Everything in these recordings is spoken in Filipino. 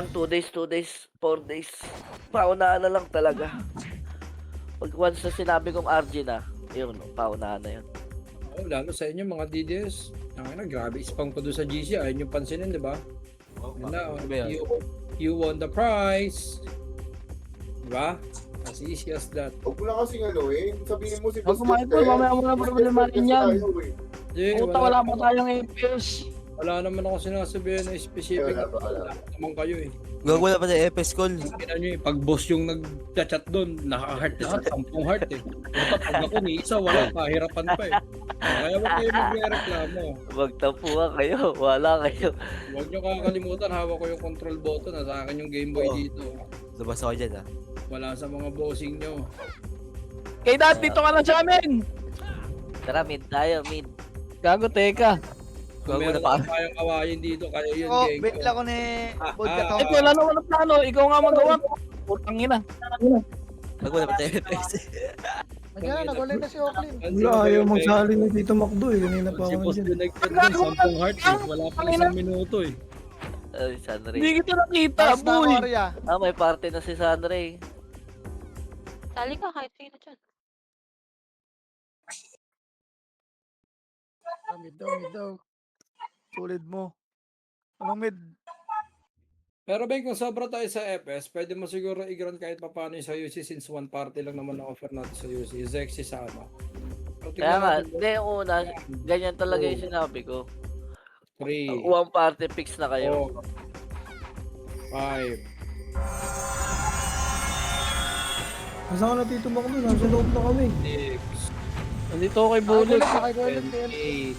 2 days, 2 days, 4 days. Paunahan na lang talaga. Pag once na sinabi kong RG na, yun, paunahan na yun. Oo, lalo sa inyo mga DDS. Grabe spam ko doon sa GC. Ayun yung pansinin, di ba? Yun na, you won the prize. Di ba? As easy as that. Huwag mo na kasing ano eh. Sabihin mo si Huwag kumain po, mamaya mo na problemahin yan. Hindi, Puta, wala pa tayong FPS. Wala naman ako sinasabihan na specific. Wala naman kayo eh. Gago na pa sa FS call. Kina nyo eh, pag boss yung nag-chat doon, naka-heart lahat, 10 heart eh. Dapat pag ako ni isa, wala, kahirapan pa eh. Kaya wag kayo magre-reklamo. Magtampuhan kayo, wala kayo. Huwag nyo kakalimutan, hawak ko yung control button, sa akin yung Game Boy Oo. dito. Labas ako dyan, ha. Wala sa mga bossing nyo. Kay Dad, dito ka lang sa amin. Tara, mid tayo, mid. Gago, teka. Kung Gago meron na pa. pa kayong kawain dito, kayo yun, Oh, gang bait ko. lang ko ni Vodka to. Ito, wala naman ang plano. Ikaw nga magawa. Putang ina. Gago na pa sa FS. Ayan, nagulay na si Oakley. Wala, ayaw magsali na dito Macdo eh. Kanina pa Si ako boss dyan. din nag-chat doon, 10 heart eh. Wala pa isang minuto eh. Ay, Sanray. Hindi kita nakita, Taas na boy. Maria. May party na si Sanray. Sali ka kahit sino dyan. Mid daw. Tulid mo. Anong mid? Pero Ben, kung sobra tayo sa FS, pwede mo siguro i-grant kahit paano yung sa UC since one party lang naman ang offer natin sa UC. Zexy sama. So, Kaya nga, tingnan hindi yung una, ganyan talaga yung sinabi ko. 3, One party fix na kayo. 5, Nasa ka na Tito Macdo, nasa loob na kami. 6, Nandito ako kay Bullet. Nakagulay 7, 8,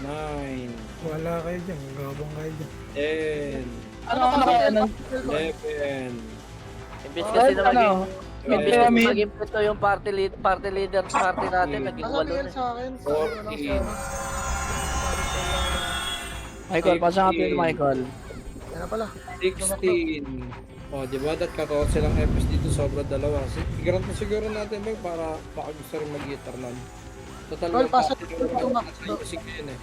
9, Wala kayo dyan, gabang kayo dyan. 10, Ano ako nakailan? 11, Imbis kasi na Ano? imbis Pyramid. na maging pito yung party leader party natin, naging Nasa walo BL na. sa akin. Sa akin lang sa akin. Michael, pasa nga pin, Michael. Yan na pala. 16. Oh, di ba? Dat 14 lang FS dito, sobra dalawa. I-grant na siguro natin ba para baka gusto rin mag-guitar nun. Total Call, one pasa- party lang naman sa UC ngayon eh.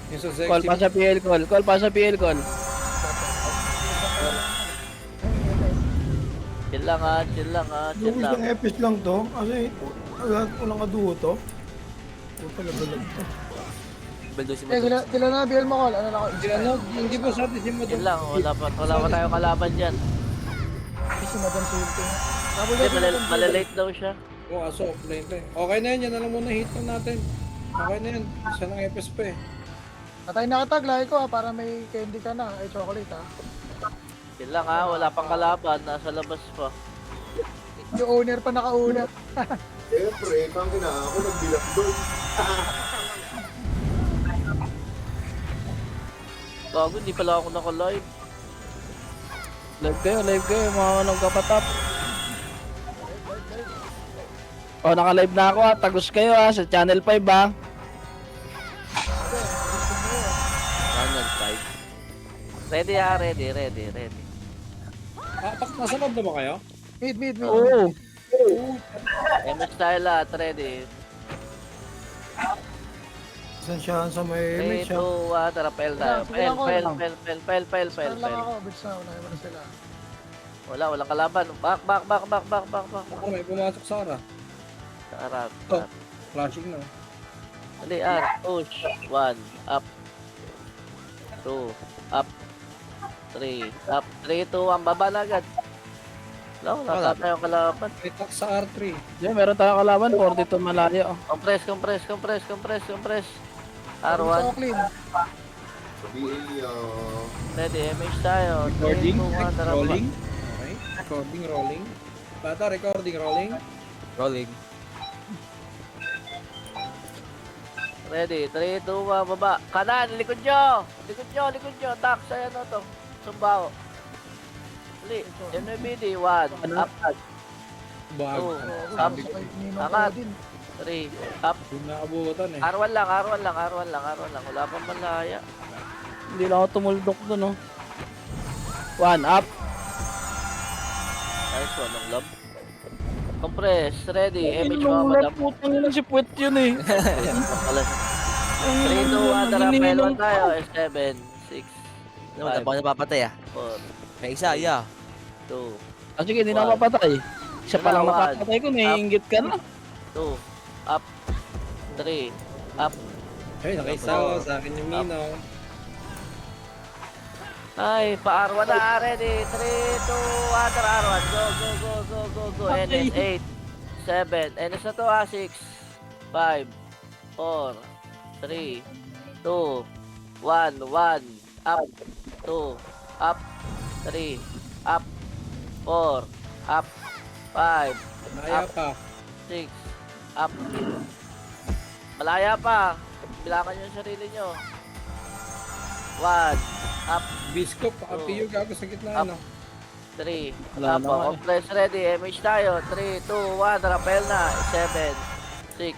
Yung sa Zexy, Call pa sa PL call. Call pa sa PL call. Chill lang ha, chill lang ha, chill Luwis lang. ng FS lang to, kasi lahat ko lang kaduho to. Puta, labalag to. Baldo si Eh, Mato. sila na BL mo call. Ano na ako? hindi ba sa atin si Chill Madam? lang, wala pa tayong kalaban dyan. Si Madam Sulting. Hindi, malalate daw siya. Oo, aso, offline pa eh. Okay na yan, yan na lang muna hit na natin. Okay na yan, isa ng FS pa eh. Patay na katag, lahi ko para may candy ka na. Ay, chocolate ha. Chill lang ha, wala pang kalaban, nasa labas pa. Yung owner pa nakauna. Siyempre, tangin na ako nagbilang doon. Gago, hindi pala ako naka-live. Live kayo, mga nagkapatap. Oh, naka-live na ako ha. Tagus kayo ha, sa Channel 5 ha. Channel 5. Ready ha, ready. Nasa loob na ba kayo? Mid. Oo. MS tayo lahat, ready. Saan siya sa may 3, image 2, siya. 1, tara, pel tayo. Sige lang, Pel. Saan lang ako, bits na. Unahin mo na sila. Walang kalaban. Back. Ako, may pumasok sa ara. Sa harap. Oh. Flashing na. Dali, push. 1, up. 2, up. 3, up. 3, 2, 1, baba na agad. Wala tayong kalaban. May tax sa R3. Diyan, meron tayong kalaban, 42 malayo. Compress. Sa R1. Oakley. Sa BA, Ready, MH tayo. 3, 2, Recording. 1, tara, Rolling. Okay. Recording, rolling. Bata, recording, rolling. Rolling. Ready, 3, 2, 1, baba. Kanan, likod nyo. Tak, sa'yo na to. Sumbao. Dali, MBD, 1, up, Bago. 2, up, Sabi ko kay Nino Angat. din. 3, up. Yung naabutan eh. R1 lang. Wala pang malaya. Hindi lang ako tumuldok dun, oh. 1 up. Nice one, ang love. Compress, ready, MH Yung Muhammad up. putang yun si Puwet yun eh. 3, 2, 1, tara, Ang Pel 1 ninong tayo. 7, 6, Ano, wala pa ako napapatay ah. 4, May isa, yeah. 2, Ah, sige, hindi na ako mapatay. Siya pa lang Dalawan. napapatay ko, naiingit ka na. 2, up, 3, up. Ay, nakaisawa sa akin yung Minaw. Ay, pa-R1 na, ready. 3, 2, 1, tara R1. Go, go, go, go, go, go. NS 8, 7. NS na to 6, 5, 4, 3, 2, 1, 1. Up, 2, up, 3, up, 4, up, 5, Naya pa. 6, up. Malaya pa. Bilangan nyo yung sarili nyo. 1, up, Biscop, pakipiyo gago sa gitna, Up. ano? 3, Wala up, na, eh. compress ready, MH tayo, 3, 2, 1, rappel na, 7, 6,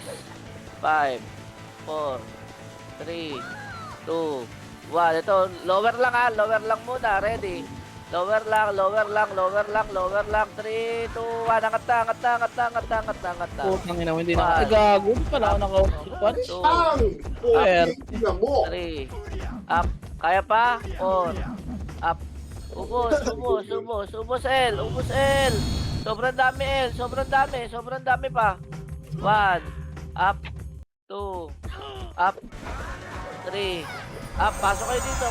5, 4, 3, 2, 1, ito, lower lang ha, lower lang muna, ready, lower lang, lower lang, lower lang, lower lang, 3, 2, 1, angat na, angat na, angat na, angat na, angat na, angat na, Putang ina mo, hindi na One. ako. Ay, gago, hindi pala ako naka-punch. 2, Ang! Sir. Ina mo! 3, up, kaya pa, 4, up, ubos, ubos, ubos, ubos L, ubos L, sobrang dami L, sobrang dami pa, 1, up, 2, up, 3, up, pasok kayo dito,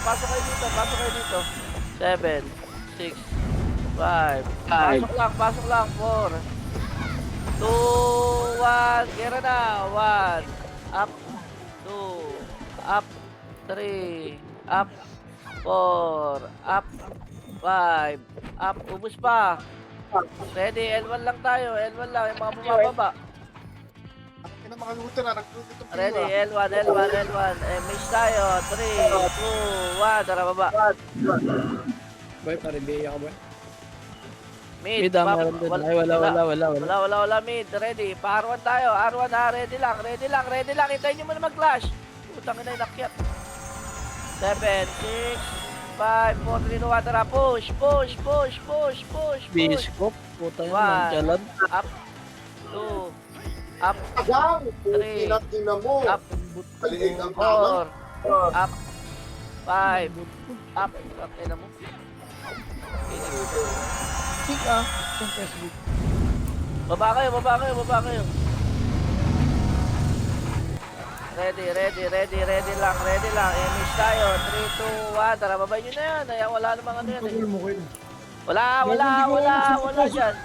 7, 6, 5, pasok lang, 4, 2, 1, gera na, 1, up, 2, up, 3, up, 4, up, 5, up, ubus pa. Ready, L1 lang tayo, L1 lang, yung mga bumababa. Ina mga luta na, nagluto itong Ready, L1, miss tayo, 3, 2, 1, tara baba. Boy, paribeya ka, boy. Mid, Mid, meron din. Ay, wala. Mid, ready, pa-R1 tayo, R1 ha, ready lang, hintayin nyo muna mag-clash. Putang ina, inakyat. 7, 6, 5, 4, 3, 2, 1, tara, push. Biscop, puta yan, One. nagjalan. Up, 2, up, Agang! Three. Putinat ina mo! up, Kaliig ang tama. 4, up, 5, up, ina mo. Kick ah. Yung SB. Baba kayo. Ready lang. Miss tayo. 3, 2, 1. Tara, babay nyo na yan. Ayan, wala namang ano yan. Pagul mo kayo. Wala dyan.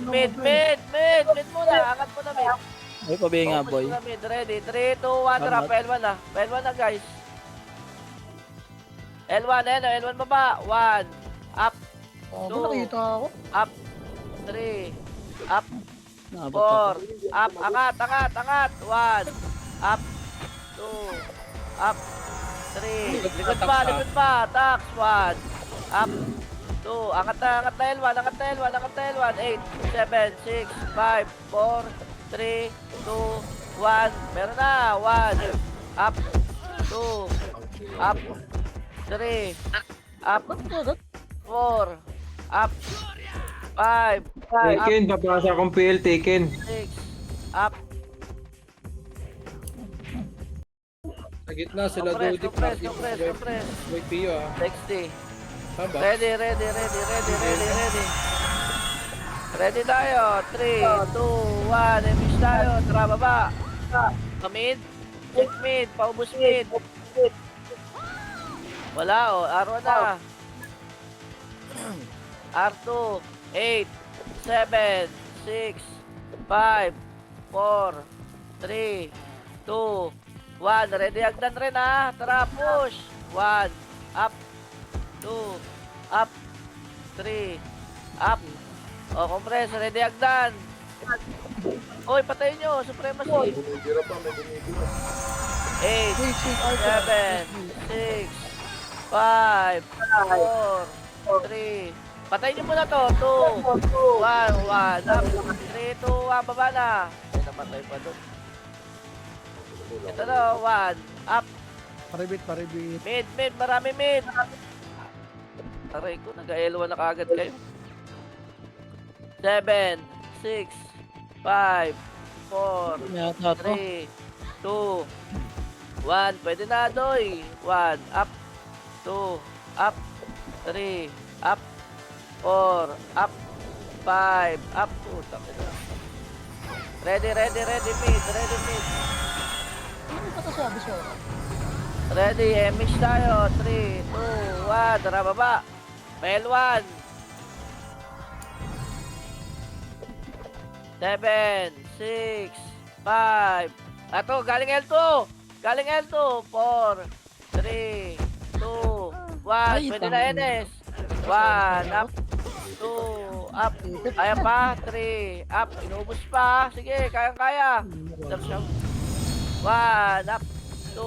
Mid muna. Angat mo na, mid. Ay, pabinga, Focus boy. muna, mid. Ready. 3, 2, 1. Tara, Tama. L1 na, guys. L1 baba. 1, up, Oh, Two. nakita ako. up, 3, up, Nakabot 4, up, angat, 1, up, 2, up, 3, likod pa, tax, 1, up, 2, angat na L1, 8, 7, 6, 5, 4, 3, 2, 1, meron na, 1, up, 2, up, 3, up, 4, up, 5, Taken, babasa akong PL, Taken. 6, up, Sa gitna, sila compress, Dodi. compress, Boy, Pio, ah. 60. Taba. Ready. Ready tayo. 3, 2, 1. Miss tayo. Tara, baba. Mid. Check mid. Paubos mid. Wala, oh. R1 na. R2. 8, 7, 6, 5, 4, 3, 2, 1. Ready agdan rin, ha. Tara, push. 1, up. 2, up, 3, up. O, compress, ready agdan. Oy, patayin nyo, supremacy. May bumibira pa, may bumibira. 8, Wait, 7, 6, 5, 4, 3. Patayin nyo muna to. 2, 1, up. 3, 2, 1, baba na. Ay, napatay pa doon. Ito na, 1, up. Paribit. Mid, marami mid. Aray ko, nag-L1 na kaagad kayo. 7, 6, 5, 4, Yata to. 3, 2, 1. Pwede na, Doy. 1. Up. 2. Up. 3. Up. 4. Up. 5. Up. Putang ina. Ready, mid. Ready, mid. Ano pa sa abis mo? Ready, emish tayo. 3, 2, 1. Tara, baba. Mail 1. 7, 6, 5. Ato, galing L2. Galing L2. 4, 3, 2, 1. Ay, Pwede na NS. 1, up. 2, up. Kaya pa. 3, up. Inubos pa. Sige, kayang-kaya. 1, up. 2,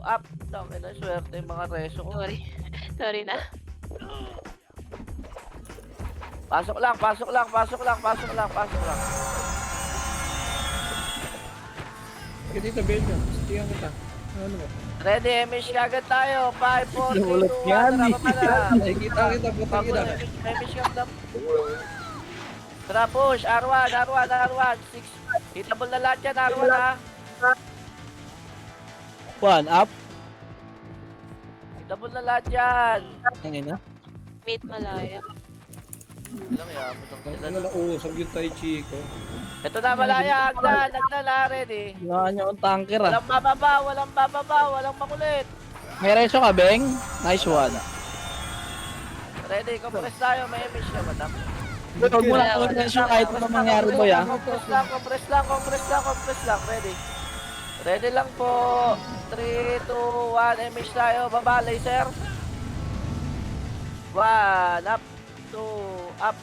up. Dami na swerte yung mga reso ko. Sorry. Sorry na. Pasok lang. Sige dito, Belmo. Stiyan kita. Ano ba? Ready, emish kagad tayo. 5, 4, 3, 2, 1. Nawalat yan, Tara, eh. baba na. Ay, kita, puti Bago kita. emish kagad. Tara, push. R1. 6. Hitable na lahat yan, R1 ha. 1 up. Hitable na lahat yan. Ang ina. Mid malaya. Ilang yamot ang sila. Wala usog yung Tai Chi ko. Ito na, malaya. Agdan na. Ready. Wala niya ang tanker ah. Walang bababa. Walang makulit. May reso ka, Beng? Nice one. Ready, compress tayo. May emish ka, madam. Huwag mo lang ang reso kahit ano mangyari mo ya. Compress lang. Ready lang po. 3, 2, 1. Emish tayo. Baba, laser. 1, up. 2, up.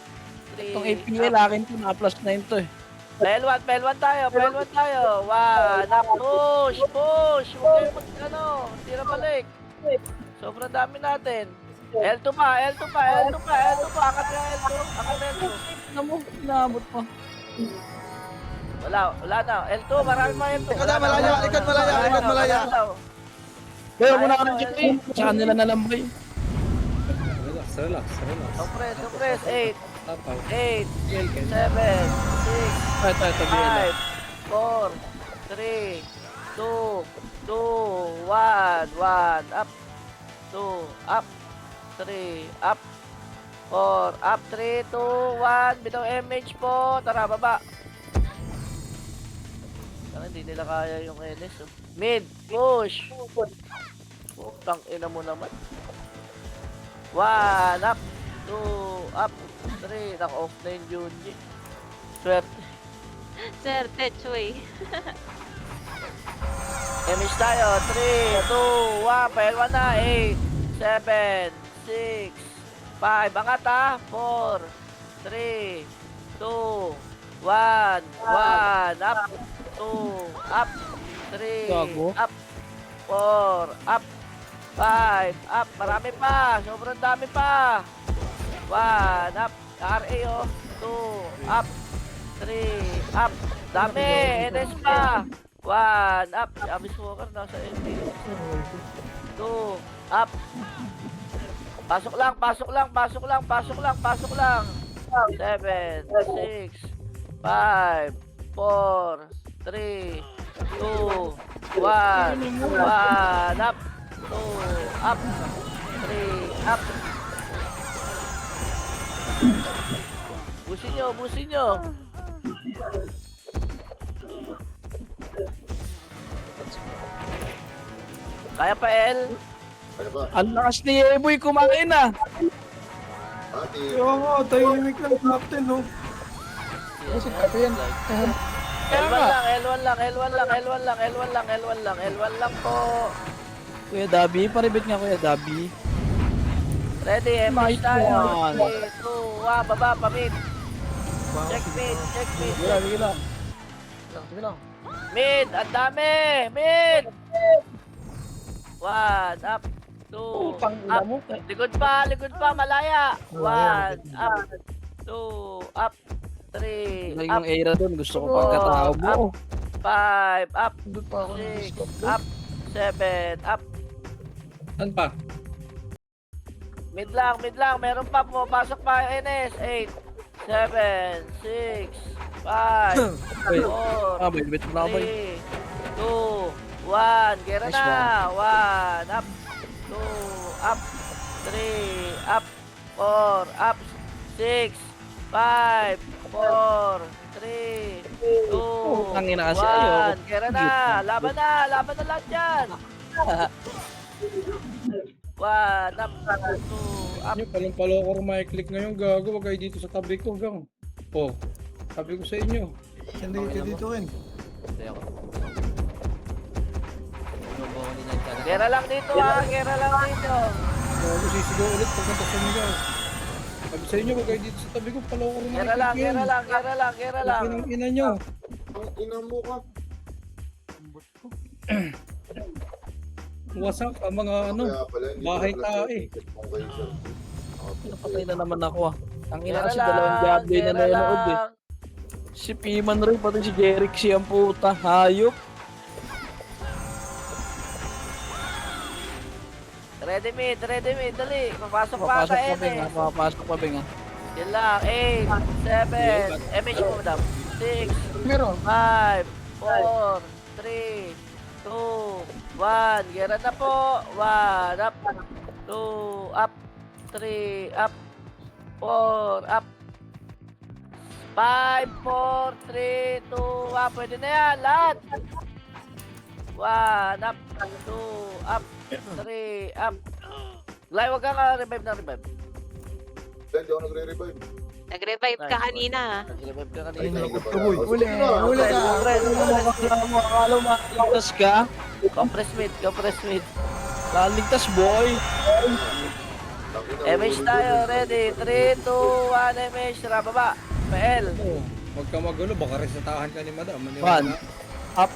3, Itong APL akin to, na-plus 9 to eh. Pel1 tayo. 1, up. Push. Huwag kayo tira balik. Sobrang dami natin. L2 pa. Angat na L2. Naabot pa. Wala na. L2, marami mga L2. Likod malaya. Pero muna ka ng check-in. Sa kanila na lang ba yun? Relax. Compress. 8, Tapaw. 8, Gel, 7, 6, Ito, 5, 4, 3, 2, 1, up, 2, up, 3, up, 4, up, 3, 2, 1, bitaw MH po, tara, baba. Hindi nila kaya yung NS. Oh. Mid, push. Putang ina mo naman. 1, up, 2, up, 3, naka-off na yung Junji. Swerte. Sir, Tetsuy. Emish tayo. 3, 2, 1. Pahelwa na. 8, 7, 6, 5. Angat ha. 4, 3, 2, 1. 1. Up. 2. Up. 3. Gago. Up. 4. Up. 5. Up. Marami pa. Sobrang dami pa. 1. Up. RA oh. 2. Up. 3. Up. Dami. NS pa. 1. Up. Si Abyss Walker nasa LP. 2. Up. Pasok lang. 7, 6, 5, 4, 3, 2, 1. Up. 2. Up. 3. Up. Busin nyo. Kaya pa, El? Ano ba? Ang lakas ni Eboy kumain ah. Ate, Kaya nga, tahimik lang captain, no? Kasi kape yan. L1 lang po. Kuya Dabi, paribit nga Kuya Dabi. Ready, Nice MH tayo. one. 3, 2, 1, baba, pamit. Check mid. Sige lang. Mid, ang dami. Mid. 1, up. 2, Pang up. mo. Likod pa, malaya. 1, up. 2, up. 3, Lagi up. yung era doon. Gusto ko pagkatao mo. 5, up. Doon pa ako 6, up. 7, up. Saan pa? Mid lang. Meron pa, pumapasok pa yung NS. 8, 7, 6, 5, 4, Ah, may bit na ba 3, 2, 1. Gera Nice na. 1. Up. 2. Up. 3. Up. 4. Up. 6. 5. 4. 3. 2. Tangin na kasi, ayoko. 1. Gera na. Laban na. Laban na lahat yan. 1. Up. 2. Up. Yung palang-paloko click ngayon, gago. Wag kayo dito sa tabi ko, gang. Oh, sabi ko sa inyo. Hindi ka dito rin. Gera lang dito ha. Gera lang dito. Gago, sisigaw ulit pagkata sa inyo. Sabi sa inyo, wag kayo dito sa tabi ko, paloko Gera lang. Gera lang. Gera lang. Gera lang. Ang ina nyo. Ang ina mo ka. Wasak ang mga ano. Kaya pala, hindi bahay ko pala tae. kung kayo siya. Napatay na naman ako ah. Ang ina Gera kasi dalawang lang. Diablo na Gera nanonood eh. lang. Si Piman rin, pati si Jeric ang puta. Hayop. Ready mid. Ready mid. Dali. Papasok pa Papasok ka pa bing eh. ah. Papasok pa bing ah. Yan lang. 8, 7. MH mo madam. 6. Meron. 5, 4, 3, 2, 1. Gera na po. 1, up. 2, up. 3, up. 4, up. 5, 4, 3, 2, 1. Pwede na yan. Lahat. 1, up. 2, up. 3, up. Glay, wag kang revive na revive. Hindi ako nagre-revive. Nag-revive ka Nice, kanina. Nag-revive ka Ay, kanina. hindi pala. Uy, uli. Uli ka. Akala mo, makaligtas ka? Compress mid. Compress mid. Laligtas boy. MH tayo. Ready. 3, 2, 1. MH. Tara, baba. PL. Oh, wag ka magulo, baka resetahan ka ni madam. One. Up.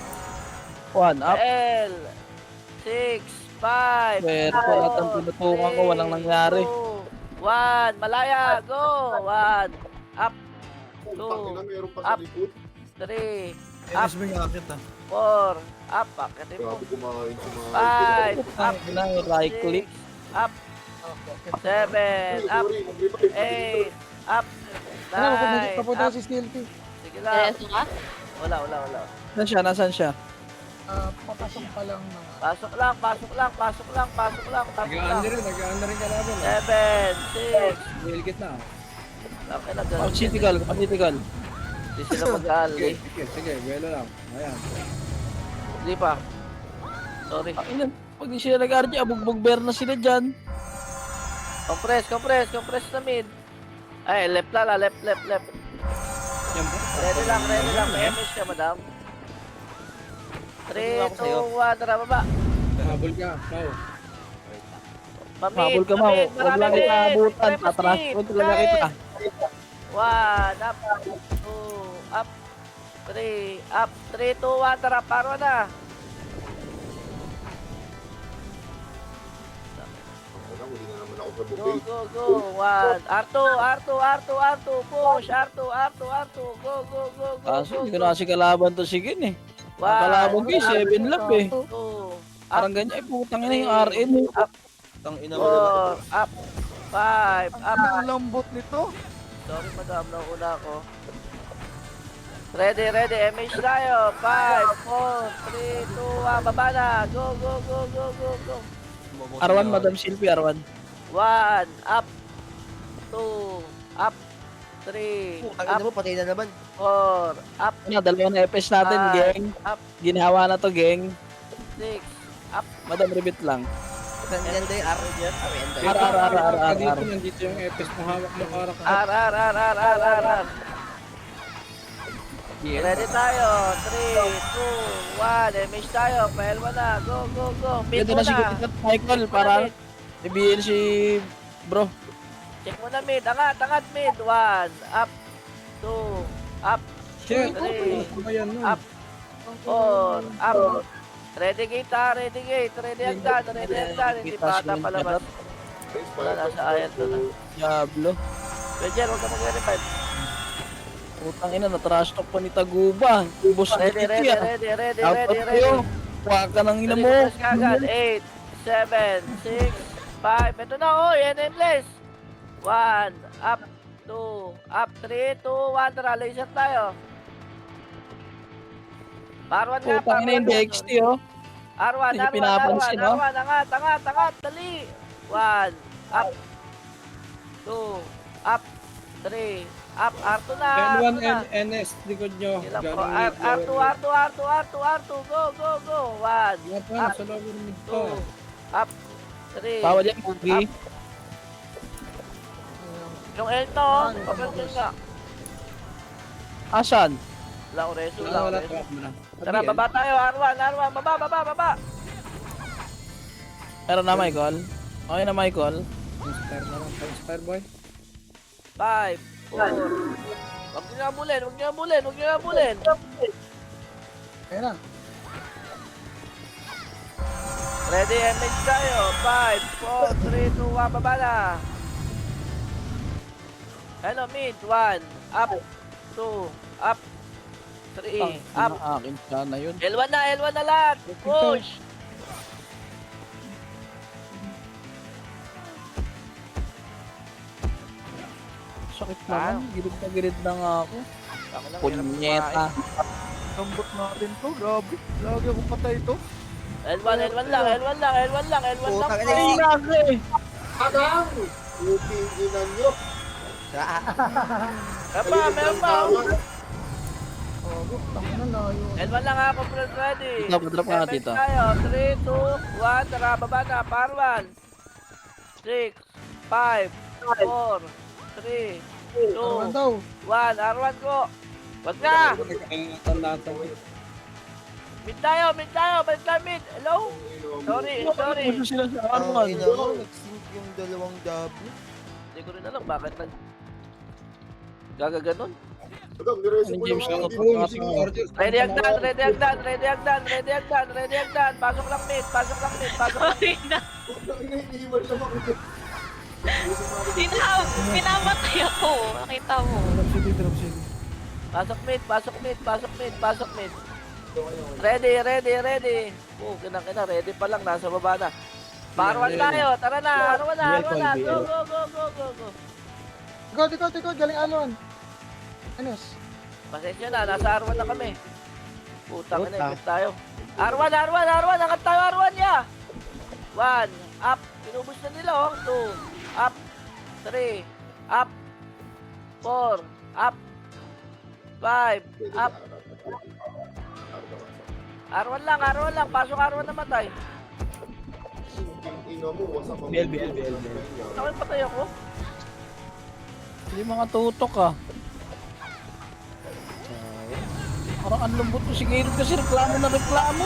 1 up. PL. 6, 5, Pero lahat ng tinutukan ko, walang nangyari. 1. Malaya. Go. 1. Up. Tangina, 2, meron pa up. sa likod. 3, Enes mo yung akit ah. 4. Up. Pakitin mo. Grabe kumain sa mga... 5. Up. Ang ina, right click. 6, up. 7. Up. 8. Up. 9. Papunta Up. si Skilty. Sige lang. Diretso ka? Wala. Nasaan siya? Nasaan siya? Papasok pa lang mga... Pasok lang. Pasok lang. Pasok lang. Pasok lang. Pasok Nagaan lang. na rin kalaban. 7, 6. Wilkit na. Okay na Oh, ganun. critical, critical. Hindi sila mag-aali. Sige, buwelo lang. Ayan. Hindi pa. Sorry. Ang ina, pag di sila nag-RG, abugbog bear na sila dyan. Compress na mid. Ay, left lang. Left. Yan ba? Ready lang. May MS ka, madam. 3, 2, 1. Tara, baba. Habol ka. Mau. Mabul ka mo, huwag lang kita abutan. Tatras ko talaga kita. 1, up. 2, up. 3, up. 3, 2, 1. Tara, paro na. Wala, huli na naman ako sa Go, bukid. go. 1. R2. Push. R2. Go. Kaso hindi ko na kasi kalaban to si Gin eh. Ang 1, kalaban ko 7 lap eh. 2, Parang ganyan, putang ina yung RN. Tang ina 4, mo naman. up. 5, up. Ang lambot nito. Sorry madam, nauna ako. Ready, MH tayo. 5, 4, 3, 2, 1, baba na. Go. R1, Madam Silvia, R1. 1, up. 2, up. 3, Putang up. ina mo, patay na naman. 4, up. Ano, dalawang FS natin, 5, gang. up. Ginawa na to, gang. 6, up. Madam, repeat lang. Nandiyan tayo, R. Dito, nandito yung epes na hawak mo karak. R. Ready tayo. 3, 2, 1. MH tayo. PL mo na. Go. Mid Ito mo na si na. Michael, para ibihin si bro. Check mo na mid. Angat mid. 1, up. 2, up. Shit! 3, Ano ba yan nun? up. 4, up. Ready gate. Ready hagdan. Hindi pa ata palabas. Wala na sa ayat na na. Diablo. Pedjer, huwag ka mag-revive. Putang ina, na-trash talk pa ni Taguba. Ubos na Ready. Out of you. Huwag ka ng ina mo. Ready kagad. 8, 7, 6, 5. Ito na, endless. 1, up. 2, up. 3, 2, 1. Tara, laser tayo. Parwan nga, Putang ina yung DXT oh. R1, Hindi R1, pinapansin, R1, no? R1, angat, dali. 1, up. 2, up. 3, up. R2 na, L1 R2 na. NS, likod nyo. Ilan po? Galing R2, R2, go. 1, Nga pa, up. nasa lower mid 2, pa. up. 3, Bawal yan, Cookie. yung L to, papansin ka. Asan? Wala ko reso, Wala, trap mo na. Tara, baba tayo, R1, baba. Meron na, Michael? Okay na, Michael? Inspire na lang. Inspire boy. 5, 4. Huwag niyo habulin. Ayan na. Ready, MH tayo. 5, 4, 3, 2, 1, baba na. Hello, mid. 1, up. 2, up. 3, up. Akin sana yun. L1 na lahat. Push. Sakit naman. Girid na nga ako. Punyeta. Lambot natin to. Grabe. Lagi akong patay to. L1 lang. Putang ina. Ay, lagi! Agang! Puting ina nyo. Meron pa. Tangin na layo. L1 lang ako, friend, ready. Drop nga MH dito. tayo. 3, 2, 1. Tara, baba na. Par 1. 6, 5, 4, 3, 2, Ano daw? 1. R1 ko. Wag na. Tandaan to. Mid tayo. Balik tayo mid. Hello? Sorry. Ano sila sa Ang Arman? ina mo, nag-sync yung dalawang W. Hindi ko rin alam bakit gagaganon. Agang, nireso ko James, lang ano ako. po? Ready agdan. Pasok lang mid. Sorry na. Putang ina, iniiwan lang ako. Pinamatay ako. Nakita mo. Drop city. Pasok mid. Ready. Oh, kinang-kina, ready pa lang, nasa baba na. Parwan tayo, tara na, Arwan na. Go. Ikaw, galing Alon. Anes. Pasensya na, nasa Arwan na kami. Putang ina, ikot tayo. Arwan, angat tayo, Arwan ya. 1, up, pinubos na nila, 2, up, 3, up, 4, up, 5, up. R1 lang, pasok R1 namatay. Ina mo, wasak ang BL. Bakit patay ako? Hindi mga tutok ah. Parang ang lambot mo si Gator kasi reklamo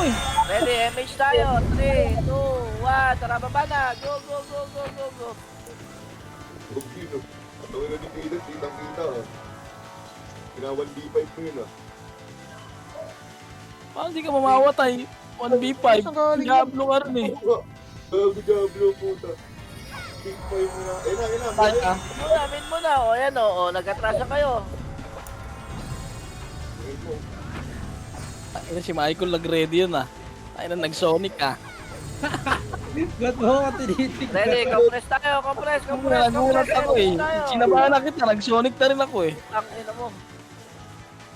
eh. Ready, MH tayo. 3, 2, 1, tara baba na. Go. Rugino. Tawin na ni Peter, kitang-kita. Kinawal B5 mo yun ah. Paano di ka mamawatay? 1v5. Saan galing? Diablo ka rin eh. Gabi-gabi puta. Big 5 mo na. Ayun Ay, na. Amin mo na. O, yan o. Nag-atrasa kayo. Ayun mo. Ay, si Michael nag-ready yun ah. Ay na nag-sonic ah. Ba't mo ako tinitig? Ready, compress tayo. Compress. Nagulat ako eh. Sinabahan na kita, nag-sonic na rin ako eh. Ang ina mo.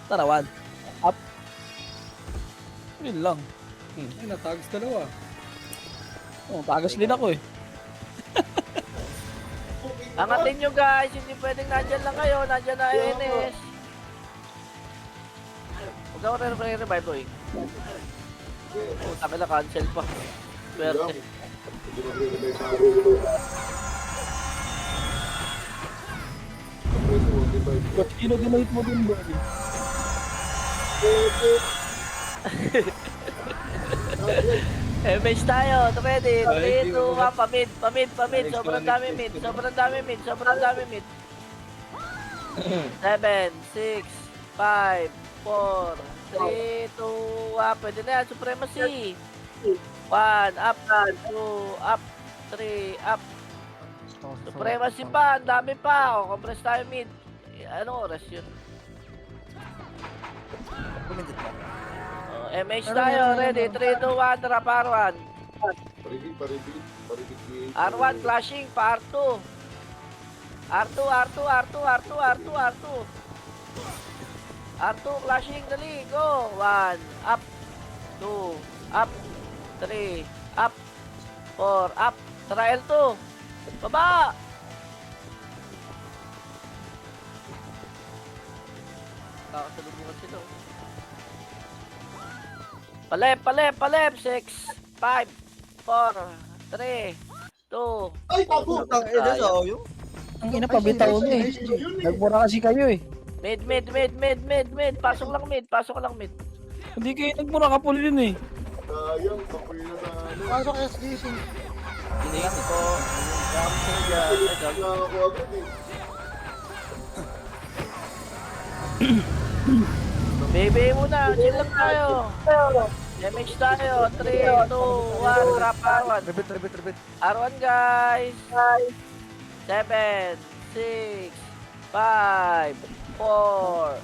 Tara, 1. Up. Yun lang. Ay, natags dalawa. Oh, tagas din ako eh. Angatin nyo guys. Hindi pwedeng nandyan lang kayo. Nandyan na NS. Huwag ako re-revive boy. Putang ina, cancel pa. Swerte. Hindi magre-relay sa ako. Ba't ginaganoit mo din, boy? MH tayo, ready, 3, 2, 1, pamid, sobrang dami mid. 7, 6, 5, 4, 3, 2, 1, pwede na yan, supremacy. 1, up, 2, up, 3, up. Supremacy pa, ang dami pa. O, compress tayo mid. Anong oras yun? MH tayo, ready, 3, 2, 1, tara, R1. Paribig. R1, flashing, pa R2. R2, flashing, dali, go. 1, up, 2, up, 3, up, 4, up, tara L2, baba! Kakasalubungan sila. Palep, 6, 5, 4, 3, 2, Ay, tago! Putang ina, sayang. Ang ina pa bitaw na eh. Nagmura kasi kayo eh. mid, pasok lang mid. Hindi kayo nagmura kapul yun eh. Sayang, kapoy na sa ano. Pasok SDC. Tingin ko, dami sila dyan. Ay, dami. Na ako agad eh. Baby muna, chill lang tayo. Damage tayo, 3, 2, 1, drop R1. Rebit. R1 guys. 7, 6, 5, 4,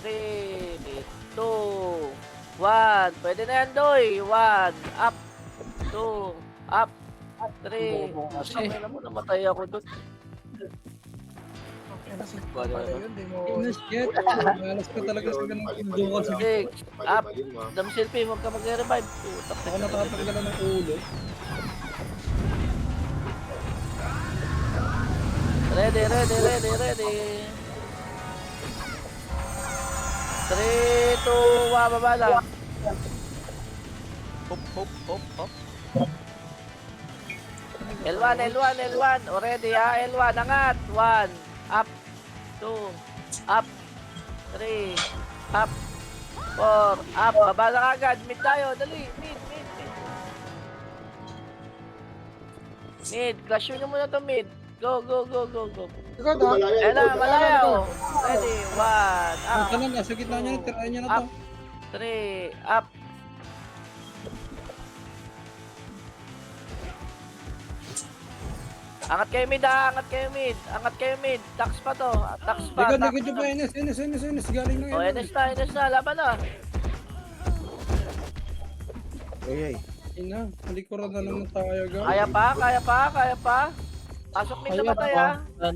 3, 2, 1. Pwede na yan, Doy. 1, up, 2, up, 3. Kasi namatay ako doon. Yun, di mo. Inas jet. Malas ka talaga sa ganun. Dukan sa 6, up. Mali-mali mo. Dam selfie, huwag ka mag-revive. Putak ako natatanggalan ng ulo. Ready. 3, 2, 1, baba lang. Hop. L1. O ready ha, L1, angat. 1, up. 2, up. 3, up. 4, up. Baba lang agad. Mid tayo, dali. Mid. Mid, crush nyo muna to mid. Go. Ikaw Tago, da. malaya, Ayan na, ikaw, malaya tago. oh. Ready, 1, up. Ito lang, nasa gitna niya na. Tirayan niya na to. Up. 3, up. Angat kayo mid. Tax pa to. Tax pa. Likod nyo pa, Enes. Galing ng O, NS na. Laban na. Ina, halikuran na naman tayo, guys. Kaya pa. Pasok mid na patay ha. Tan.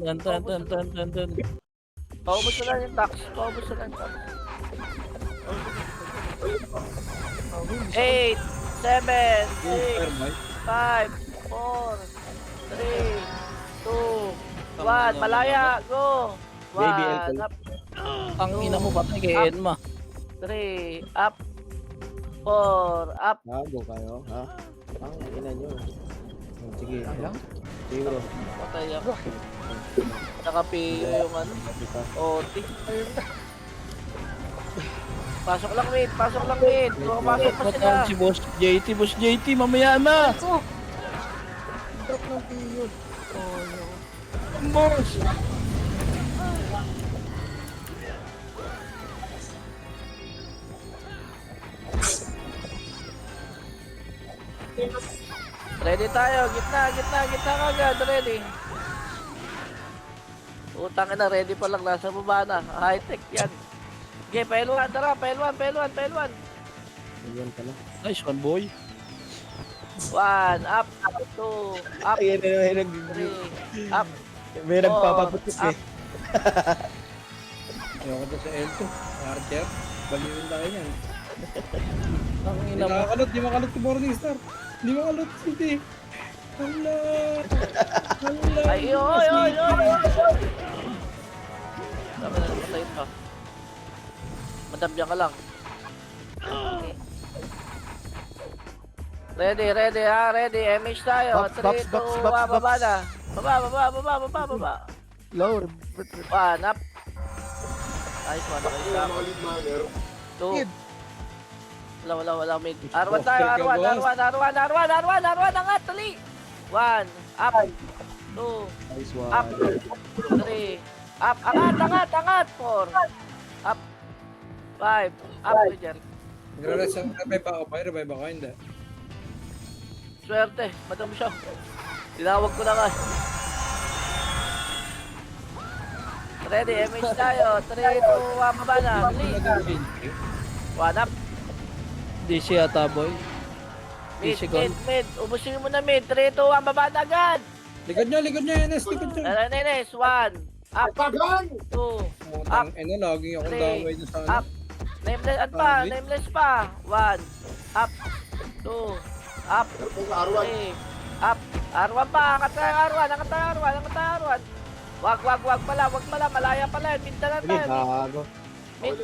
Paubos na lang yung tax. 8, 7, 6, 5, 4, 3, 2, 1. Malaya. Go. 1, up. Ang ina mo patay kay Enma. 3, up. 4, up. Bago kayo, ha? Ang ina nyo. Sige. Sige bro. Patay ako. Nakapiyo yung ano. OT. Pasok lang mid. Pasok pa sila. Si Boss JT, mamaya na. Drop ng piyon. Boss. Ready tayo. Gitna agad. Ready. Utang na ready pa lang. Nasa baba na. High tech yan. Okay, pailwan. Tara, pailwan. Ayan pala. Nice one boy. 1, up. 2, up. Ayan na 3, up. May nagpapaputok up. eh. Ayoko to sa L2. Archer. Baliwin tayo yan. Ang Hindi ina mo. nakakalot. Di makalot si Morningstar. Hindi makalot. Hindi. Hala. Ay, oy. Tama na, matay pa. Madambiyan ka lang. Ready ha, ready. MH tayo. 3, 2, 1, baba na. Baba. Low. 1, up. Nice one, Ay, okay. mga lead manner. 2. Wala mid. R1 tayo, R1, angat, tali. 1, up. 2, Nice one. up. 3, up, angat. 4, up. 5, up, Roger. Revive ako pa. Revive ako. Hindi. Swerte, madam siya. Tinawag ko na nga. Ready, MH tayo. 3, 2, 1, baba na. Dali. 1, up. DC ata boy. Mid. Ubusin mo na mid. 3, 2, 1, baba na agad. Likod niya, Enes. Likod niya. Nenes, 1, up. Tagan! 2, Utang, lagi akong Three. damay na sa ano. up. Nameless pa. 1, up. 2, Up. Pero sa Arwan. 3. Up. R1 pa. Angat tayo R1. Angat tayo R1. Angat tayo R1. Wag pala. Wag pala. Malaya pala yun. Mid na lang Sige, tayo. gago. Mid.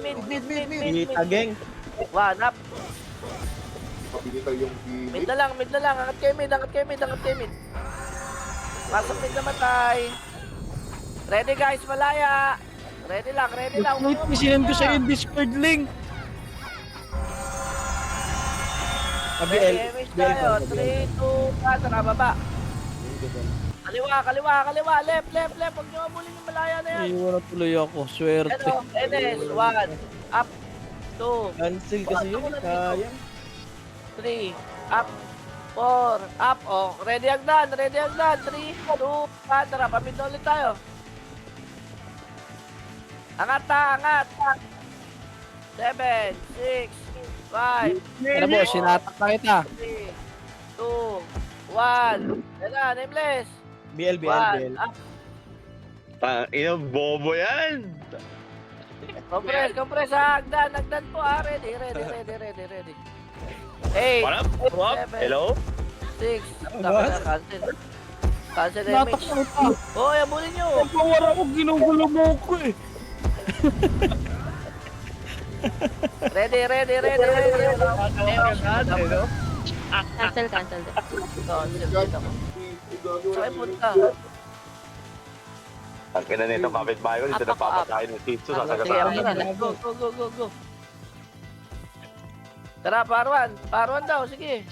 Kita, geng. 1 up. Kapilitan yung Mid na lang. Angat kayo mid. Pasok mid na matay. Ready guys, malaya. Ready lang. Wait, sinend ko sa yung Discord link. BL. Damage tayo. 3, 2, 1. Tara, baba. Kaliwa. Left. Huwag nyo abulin yung malaya na yan. Iwan na tuloy ako. Swerte. Ano? NS. 1. Up. 2. Cancel kasi yun. Sayang. 3. Up. 4. Up. Oh, ready agdan. 3, 2, 1. Tara, pamid na ulit tayo. Angat. 7, 6, 5, Ano boss, sinatak na kita. 3, 2, 1. Yan na, nameless. BL. 1. Up. Ina, bobo yan! Compress ha. Agdan po ha. Ready. 8. What up? What up? Hello? 6. What? Cancel Sinatak damage. na kita. Oh, abulin nyo. Pagpawara ako, ginugulo mo ko eh. Ready. Cancel. Cancel ako. Saan punta? Ang ina nito kapitbahay ko, dito Up, na papakain ng sitso, Sige, sasagatan. go. Tara, Parwan daw, sige.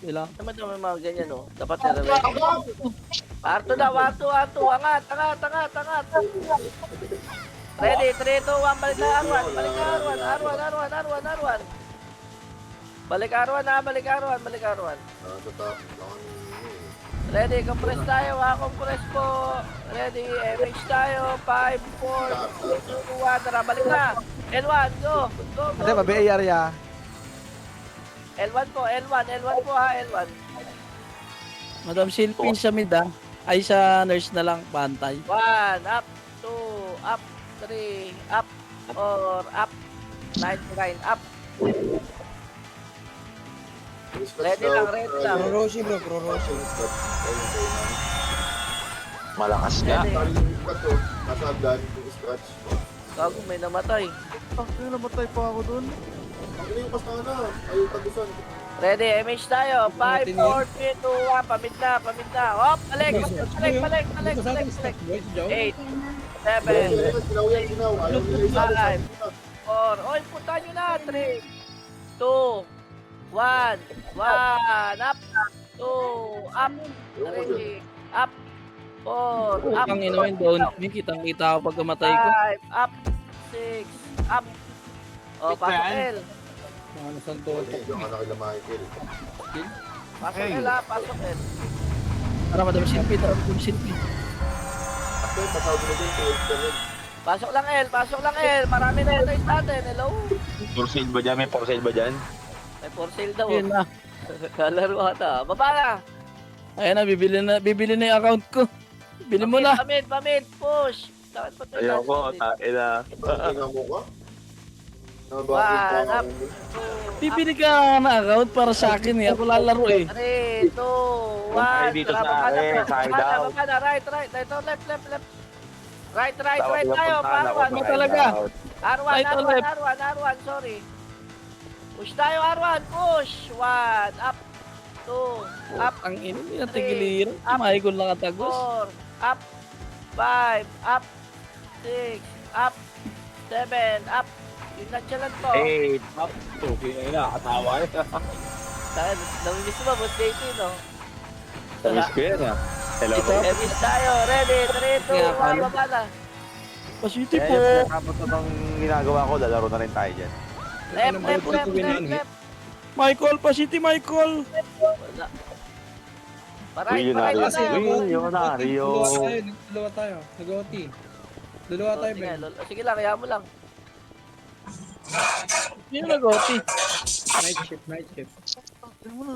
Sila. Naman may mga ganyan, no? Dapat nire-ready. Arto daw, Arto. Angat. Ready, 3, 2, 1. Balik na Arwan. Balik Arwan. Nasa top. Ready, compress tayo ha. Compress po. Ready, MH tayo. 5, 4, 3, 2, 1. Tara, balik na. L1, go. Hindi, mabi area. L1 po ha, L1. Madam Silpin sa mid ah. Ay sa nurse na lang, bantay. 1, up, 2, up, 3, up, 4, up, 9, up. Ready lang. Pro Roshi, bro. Pro Roshi. Malakas ka. Nasa agdan, yung scratch. Gago, may namatay. Namatay pa ako dun. Ano yung pastana? Ayaw tagusan. Ready, MH tayo. 5, 4, 3, 2, 1. Pamid na. Hop, balik. 8, 7, Ginaw. Ayaw nila yung Five. 4. Oy, punta nyo na. 3, 2, 1. Up. 2. Up. 3. Up. 4. Up. Ang ina mo yung down me, kitang-kita ako pag kamatay ko. 5. Up. 6. Up. Oh, pasok L. Mga nasantol. Diyan ka na kila Michael. Pasok L. Para Madam Silpin, After, pasabi na din, tuwag ka rin. Pasok lang L. Marami na ito natin. Hello? For sale ba dyan? May for sale ba dyan? May for sale daw. Yun na. Kalaro ata. Baba na. Ayan na, bibili na yung account ko. Bili mo na. Pamid. Push. Bakit pa tayo Ayoko, natin? ina. Tingnan mo ka? One, Nabakit up. pa. Bibili ka na account para sa akin eh. Ako lalaro eh. 3, 2, 1. Ay, dito sa akin, side out. Baba na. Right. Ito, left. Right Dapat tayo. napuntahan ako Arwan. sa talaga. hideout. R1, sorry. Push tayo, R1. Push. 1, up. 2, up. Ang ina, hindi natigiliran. Mahigol lang katagos. 4, up. 5, up. 6, up. 7, up. Yung natchalan to. 8, up. Okay, na, katawa yan. Namimiss mo, boss JT, no? Sabi ko yan, ah. Hello. Emis tayo. Ready, 3, 2, 1, baba na. Pasiti Eh, po. tapos na bang ginagawa ko, lalaro na rin tayo dyan. Left. Michael, pasiti Michael. Wala. Paray, Millionaire. paray tayo. Millionaire. Dalawa tayo. Nag-OT. Dalawa tayo, Sige, Ben. sige lang, kaya mo lang. Sino nag-OT? Night shift. Tingnan mo na.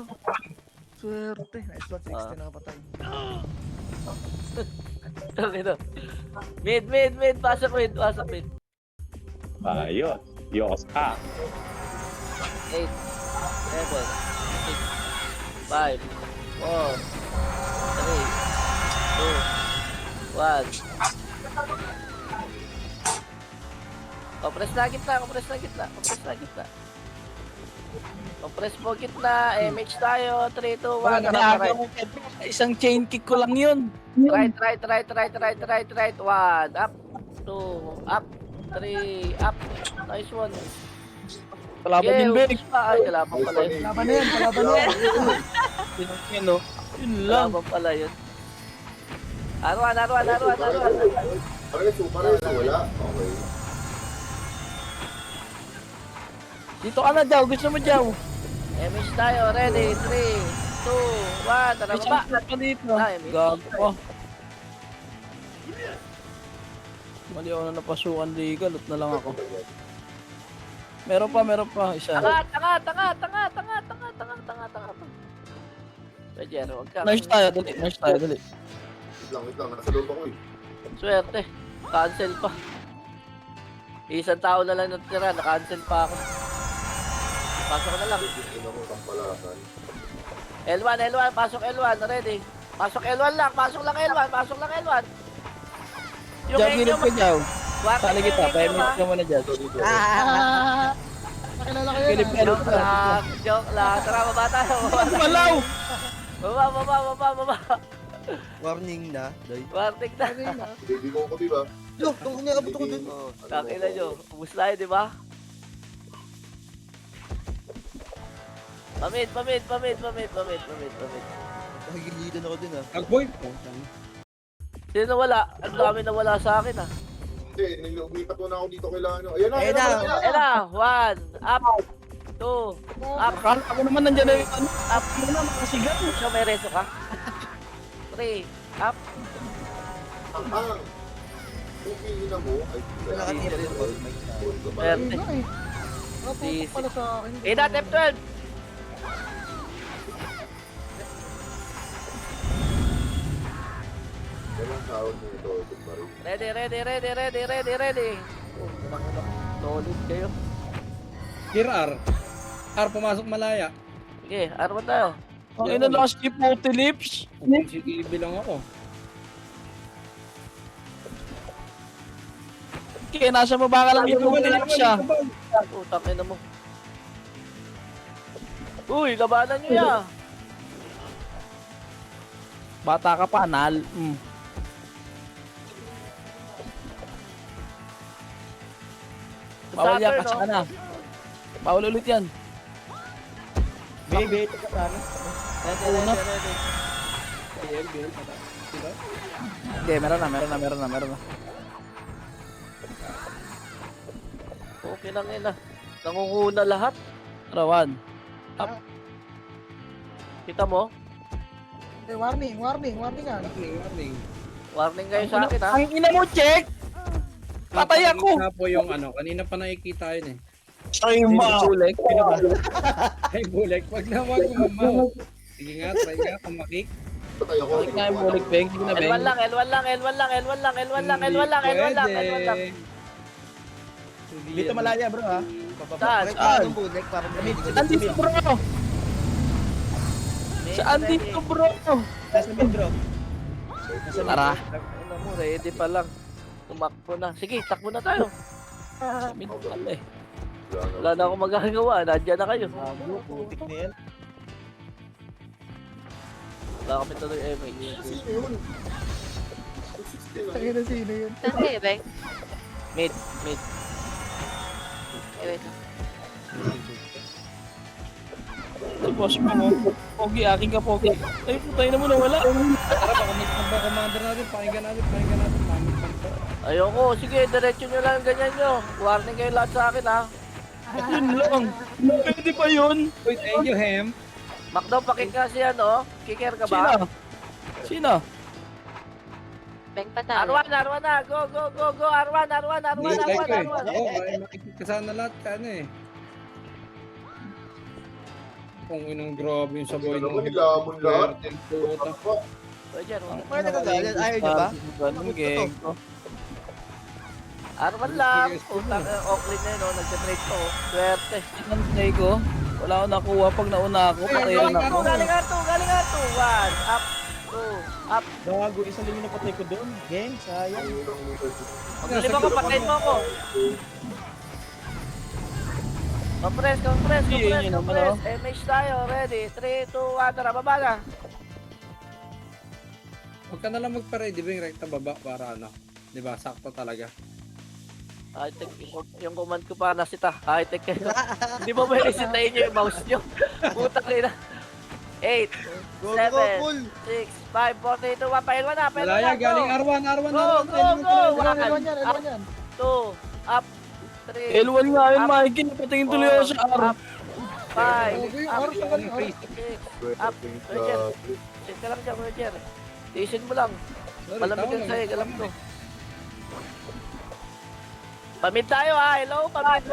Swerte. Nice one, 60 nakapatay. Mid. Pasok mid. Ayos. Yos. 8, 7, 6, 5, 4, 3, 2, 1. Compress na gitna, compress na gitna, compress na gitna. Compress mo gitna, MH tayo, 3, 2, 1, Naaga ko, isang chain kick ko lang yun. right, 1, up, 2, up, 3, up, nice one. Kalaban yun, Beng. ubos pa. Ay, kalaban pala yun. Kalaban na yan, kalaban na yan. Yun, no? Yun lang. Kalaban pala yun. Arwan. Pares, wala. Okay. Dito ka na, Jaw. Gusto mo, Jaw? MH tayo, ready, 3, 2, 1, tara May baba. chance pa dito. Ay, may Gago ko. Mali ako na napasukan legal. Lot na lang ako. Meron pa. Isa. Tanga. Pwede, huwag ka. Nurse tayo, dali. Wait lang. Nasa loob ako eh. Swerte. Cancel pa. Isang tao na lang natira, na-cancel pa ako. Pasok na lang. Ina mo, tampalasan. L1, pasok L1, ready. Pasok L1 lang, pasok lang L1. Yung Jaw, egg gilid nyo, ko, Jaw. Wag Sali yung kita, egg nyo, pahimik ka muna dyan. Nakilala ko Gilid yun. ka, Joke lang. Tara, baba tayo. Malaw! Baba. Warning na. Warning na. Hindi ko ko, di ba? Yo, kung niabot ako dun. Kakila nyo. Ubus tayo, di ba? Pamit. Nakigilitan ako dun ah. Tagboy. Sino wala? Ang dami na wala sa akin ah. Hindi, lumipat mo na ako dito kailangan. Ayan na. Ayan na. 1, up, 2, up, Akala ko naman nandiyan na yung ano. up. Ano na, makasigat. So, may reso ka? 3, up. Ah, okay na mo. Ay, Nakatira din boss. Swerte. Naputok pala sa akin. Ina, Step 12. yan ang tawag nito. Ready. Solid kayo. Gear R. R, pumasok malaya. Sige, arman tayo. Ang ina last key puti lips. Sige, bilang ako. Kaya nasa baba ka lang yung puti lips siya. Utang ina mo. Uy, labanan nyo ya. Bata ka pa, nal. Bawal yan, kasi ka na. Bawal ulit yan. Baby, ito ka sana. Ready. Hindi, meron na. Okay lang ina. Nangunguna lahat. Rawan. Kita mo? Warning nga. Warning kayo sa akin ha. Ang ina mo, check! Patay ako! Kanina po yung ano, kanina pa nakikita yun eh. Ay, Bulek. Ay, bulek. Wag gumamaw. Sige nga, try nga, kumakik. Patay ako. Balik na yung Bulek, Beng. Sige na, Beng. L1 lang. Dito malaya bro ha. Saan? Saan? Bunek para Saan dito, bro? Saan dito, bro? Nasa mid bro. Tara. Ano mo, ready pa lang. Tumakbo na. Sige, takbo na tayo. Mid pala eh. Wala na akong magagawa. Nandiyan na kayo. Putik na yan. Wala kami tuloy MH. Sino yun? Tangin na sino yun. Saan kayo, Beng? Mid. Wait lang. Si boss mo. Pogi, aking ka, Pogi. Ay, putay na mo na wala. Tara, baka may commander natin. Pakinggan natin. Mamit pa ito. Ayoko. Sige, diretso nyo lang ganyan nyo. Warning kayo lahat sa akin ha. Yun lang. Pwede pa yun. Uy, thank you, Hem. Macdo, pakik ka siya no? Kicker ka ba? Sino? Beng patalo. Arwan na. Go. Arwan. Oo, makikita na lahat ka ano eh. Kung inong grabe yung saboy Ano ng nilamon lahat? puta. Pwede, Arwan. Kaya nagagalit, ayaw nyo ba? Ganun, geng. Arwan lang. Utang, Oakland na yun, no? Nagka-trade ko. Swerte. Ang play ko. Wala akong nakuha pag nauna ako. Patay rin ako. Galing Arto. 1 up, 2 up. Gago, isa lang yung napatay ko doon. Gang, sayang. Maglima ka, patayin mo ako. Compress. Yun naman, oh. MH tayo, ready. 3, 2, 1, tara, baba na. Huwag ka na lang magpa-ready ba yung rekta baba para ano. Di ba? Sakto talaga. High-tech, yung command ko pa nasita. High-tech kayo. Hindi ba may resitayin nyo yung mouse nyo? Putang ina. 8, 7, 6, 5, 4, 3, 2, 1, pahin mo na. Malaya, galing R1. Go! 1, up, 2, up, 3, L1 nga yun, Mikey. Patingin tuloy ako sa araw. 5, up, galing 6, up, Roger. Sit ka lang dyan, Roger. Tiisin mo lang. Malamig yung sa'yo, alam ko. Pamid tayo ha, hello? Pamid.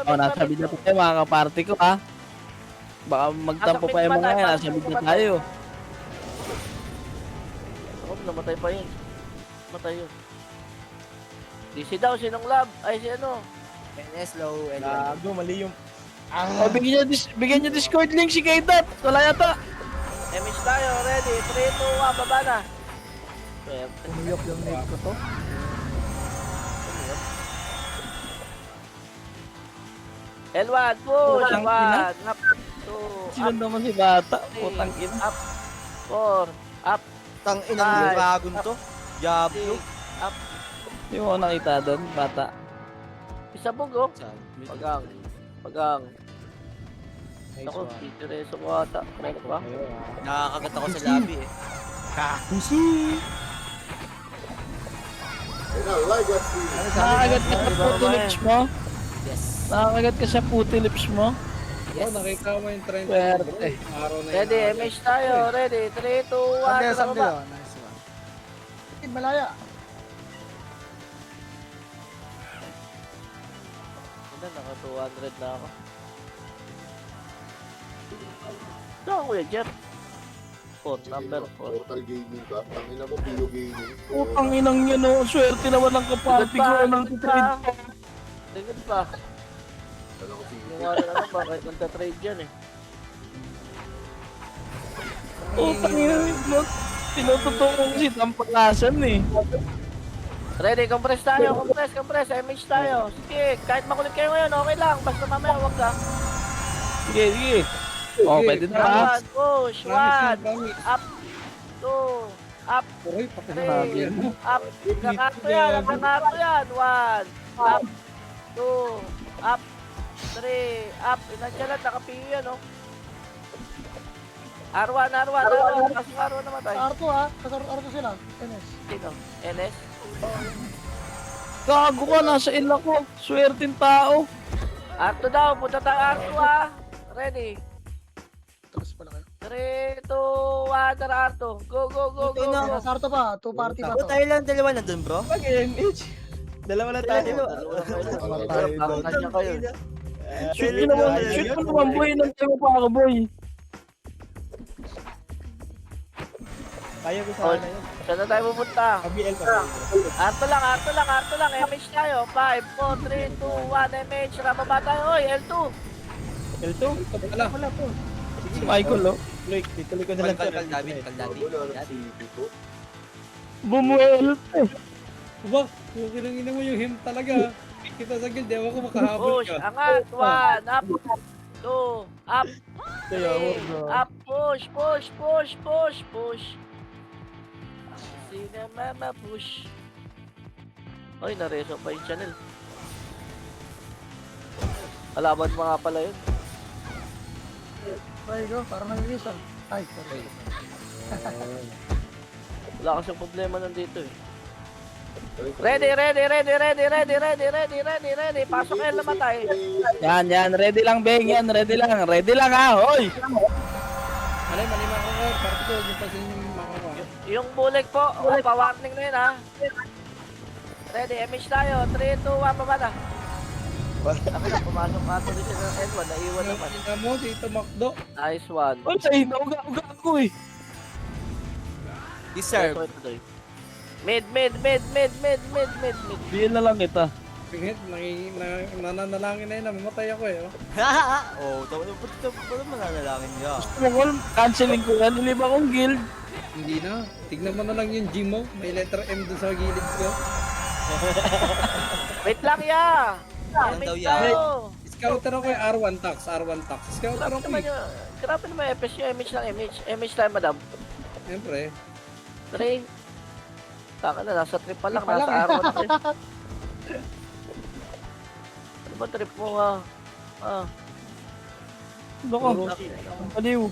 Oh, nasa bid na tayo mga kaparty ko ha. Baka magtampo pa yung mga yan, nasa bid na tayo. Ako, namatay pa yun. Matay yun. DC daw, sinong lab? Ay, si ano? NS low, gago, mali yung... Oh, bigyan niyo Discord link si Kaydat. Wala yata. MH tayo, ready? 3, 2, 1, baba na. Umiyok yung name ko to. L1, push! Putang 1, ina. up, 2, Sino up, naman si bata? 3, Putang ina. up, 4, up, Tang inang Five. dragon to. 6, up. Hindi mo ako nakita doon, bata. Isabog, oh. Pagang. Nice Ako, one. titireso ko ata. Correct ba? Nakakagat ako sa lobby eh. Ayun na, legacy. Nakakagat ka sa puti lips mo? Yes. Nakakagat ka sa puti lips mo? Oh, nakita mo yung trend. Swerte. Araw na Ready, MH tayo. Ready, 3, 2, 1, Sandil, tara sandil. baba. Oh, nice one. Tikid malaya. Ano, naka 200 na ako. Saan ko kuya, Jeff? Number 4. Portal gaming ka. Tangina mo, Pio gaming. Putang inang yun oh. Swerte naman ng kaparty ko ng trade. Tingin pa. Ano ko, Pio. Yung ano naman, bakit nagta-trade yan eh. Putang ina mo. Tinutotoo ko si Tampalasan eh. Ready, compress tayo. Compress. MH tayo. Sige, kahit makulit kayo ngayon, okay lang. Basta mamaya huwag ka. Sige. Oh, pwede na ha. Push. 1, Promise. up, 2, up, Uy, pati 3, up. Nakato yan. 1, up, 2, up, 3, up. Nandiyan lang, nakapiyo yan, oh. R1. Pasok R1 namatay. Arto ha. Arto sila. NS. Sino? NS? Gago ka, nasa ila ko. Swerteng tao. R2 daw. Punta tayo R2 ha. Ready? Tapos pala kayo. 3, 2, 1, tara R2. Go. Mas Arto pa. Two party pa to. tayo lang dalawa na dun, bro. Pag-MH. Dalawa lang tayo. Nandiyan kayo. Shoot mo naman, boy. Nandiyan mo pa ako, boy. Kaya ko Oh, saan na tayo pupunta? BL pa. R2 lang. MH tayo. 5, 4, 3, 2, 1, MH. Rababa tayo. Oy, L2. L2? Wala. Si Michael, oh. Look, dituloy ko na lang. Wala na si Tito. Bumuel eh. Ba, yung kinangina mo yung him talaga. Kita sa guild, ewan ko makahabol Push. ka. Angat. 1, up. 2, up. 3, up. Push. Sina mama push. Oy, nareso pa yung channel. Alaban mo nga pala yun. Ay, go. Parang nag-reason. Ay, sorry. Wala kasing problema nandito eh. Ready. Pasok yan namatay. Yan. Ready lang, Beng. Yan, ready lang ha. Hoy! Mali makuha. Parang ko, yung pasin yung makuha. Yung bulik po, pa-warning na yun ha. Ready, MH tayo. 3, 2, 1, baba na. Ako na, pumasok ka tuloy siya ng N1, naiwan naman. Tingnan mo, Tito Macdo. Nice one. Oy, sa'yo, nauga ako eh. Deserve. Mid. Biyan na lang kita. Pingit, nananalangin na yun, namamatay ako eh. Oh. Oh, tapos mananalangin niya. Canceling ko yan. Lima kong guild. Hindi na. Tignan mo na lang yung G mo. May letter M dun sa gilid ko. Wait lang, ya! Ano daw yan? Scouter ako eh, R1 tax, R1 tax. Scouter Grabe ako naman eh. yung, grabe naman yung FS yung image lang, image. Image tayo, madam. Siyempre. Train. Taka na, nasa trip pa lang, nasa araw na trip. Ano ba trip mo, ha? Ah, Baka. Aliw.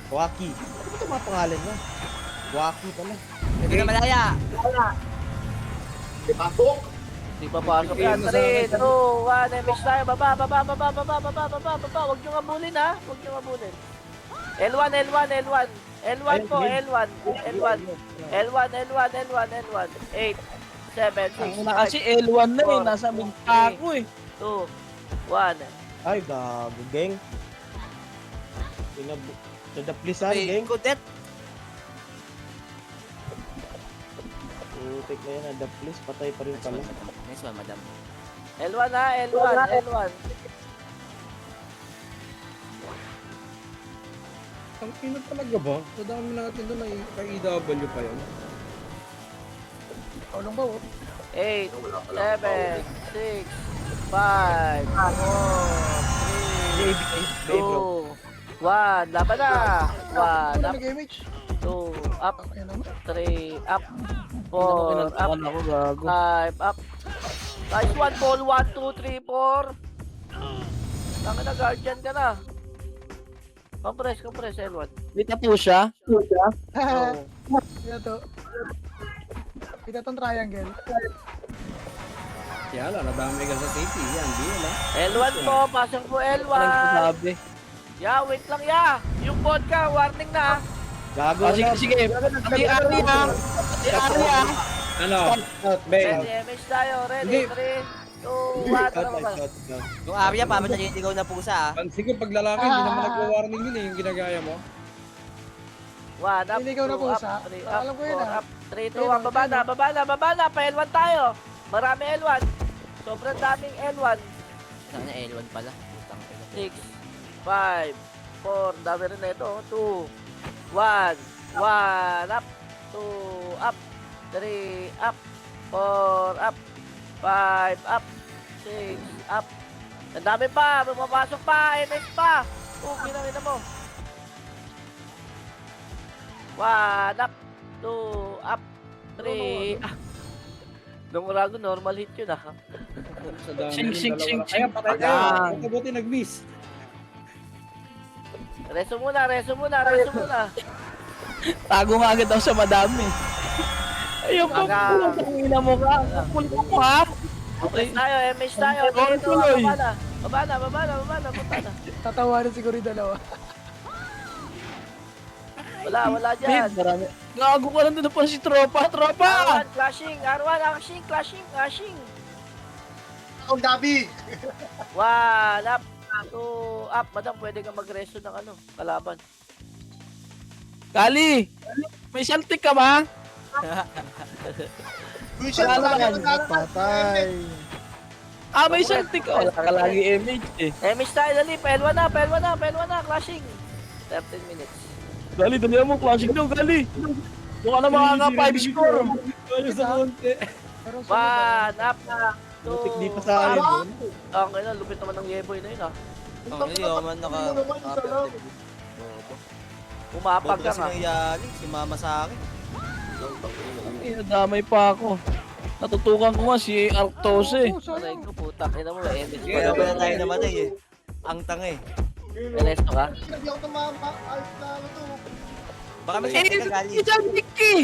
Waki. Ano ba ito mga pangalan niya? Waki pala. hindi na malaya. Di pasok! Di pa pasok yan. 3, 2, 1, image tayo. Baba. Huwag nyo ngabulin, ha? Huwag nyo ngabulin. L1. L1 po, L1. 8, 7, 6, Ang na kasi L1 na eh. Nasa minta ako eh. 2, 1. Ay, gago, geng. Tadaplisan, geng. Kudet. Putik na yan, adaplis. Patay pa rin pala. Nice one, madam. L1 ha, L1. Ang ina talaga ba? Sa dami natin doon ay kay EW pa yan. Kaulong ba, oh? 8, 7, 6, 5, 4, 3, 2, 1. Laban na! 1, Wala up, nag-image. 2, up, Ayan naman. 3, up, 4, up, Pinagtakan ako, gago. 5, up. Nice one, ball. 1, 2, 3, 4. Tanga na, guardian ka na. Compress, L1. Wait na po siya. Ito. Ito tong triangle. Kaya lang, nadami ka sa city. Yan, di wala. L1 po, pasok po Parang L1. sabi. Ya, wait lang ya. Yung vodka, warning na. Gago Ah, na. sige. Pati Ari ah. Pati Ari ah. Ano? Ready, MH tayo. Ready, Hindi. 3, 2, 1. Ano ba? Yung Arya pa, masyadong hindi na pusa ah. Pansin ko pag lalaki, hindi naman nagwa-warning yun eh, yung ginagaya mo. 1, up, Hindi ikaw na 2, pusa. up, 3, Alam up, ko yun, 4, ah. up, 3, 2, 1. Baba na. Pa L1 tayo. Marami L1. Sobrang daming L1. Sana L1 pala. 6, 5, 4. Dami rin na ito. 2, 1. 1, up, 2, up, 3, up, 4, up, 5, up, 6, up. Ang dami pa, pumapasok pa, MS pa. Ginawin mo. 1, up, 2, up, 3, up. Nung Urago, normal hit yun ah. Sa dami Sing, yung dalawa. sing. Kaya patay Ayan. kayo. Buti nag-miss. Reso muna. Tago nga agad ako sa madami. Ayun pa. Aga. Ang ina mo ka. Kulit mo ha. MS tayo, MS tayo. Tuloy, Dito, tuloy. baba na, punta na. Tatawarin siguro yung dalawa. Wala Babe, dyan. marami. Gago ka lang doon pa si Tropa. R1, clashing. Clashing. Ang gabi! 1, up, 2, up. Madam, pwede ka mag-resto ng kalaban. Kali. May saltik ka ba? Vision, Wala marami naman. ang Patay. Ah, may saltik ka. Wala ka lagi image eh. MS tayo, dali. Pelwa na. Clashing. 13 minutes. Gali, dali mo. Classic daw, Gali. Doon ka na mga 5 score. Ano sa konti? Pero 1, up, 2, Butik di pa sa akin. Ang lupit naman ng Yeboy na yun ah. Hindi naman Umapag ka nga. nangyari, si mama sa akin. Damay pa ako. Natutukan ko nga si Arctose. Aray ko, putang ina mo. MS pa Kaya naman. pala tayo namatay eh. Ang tanga eh. Resto ka? Hindi ako tumama. Ay, na ano to. Baka may Eh, sakit ka gali. isang Nicky!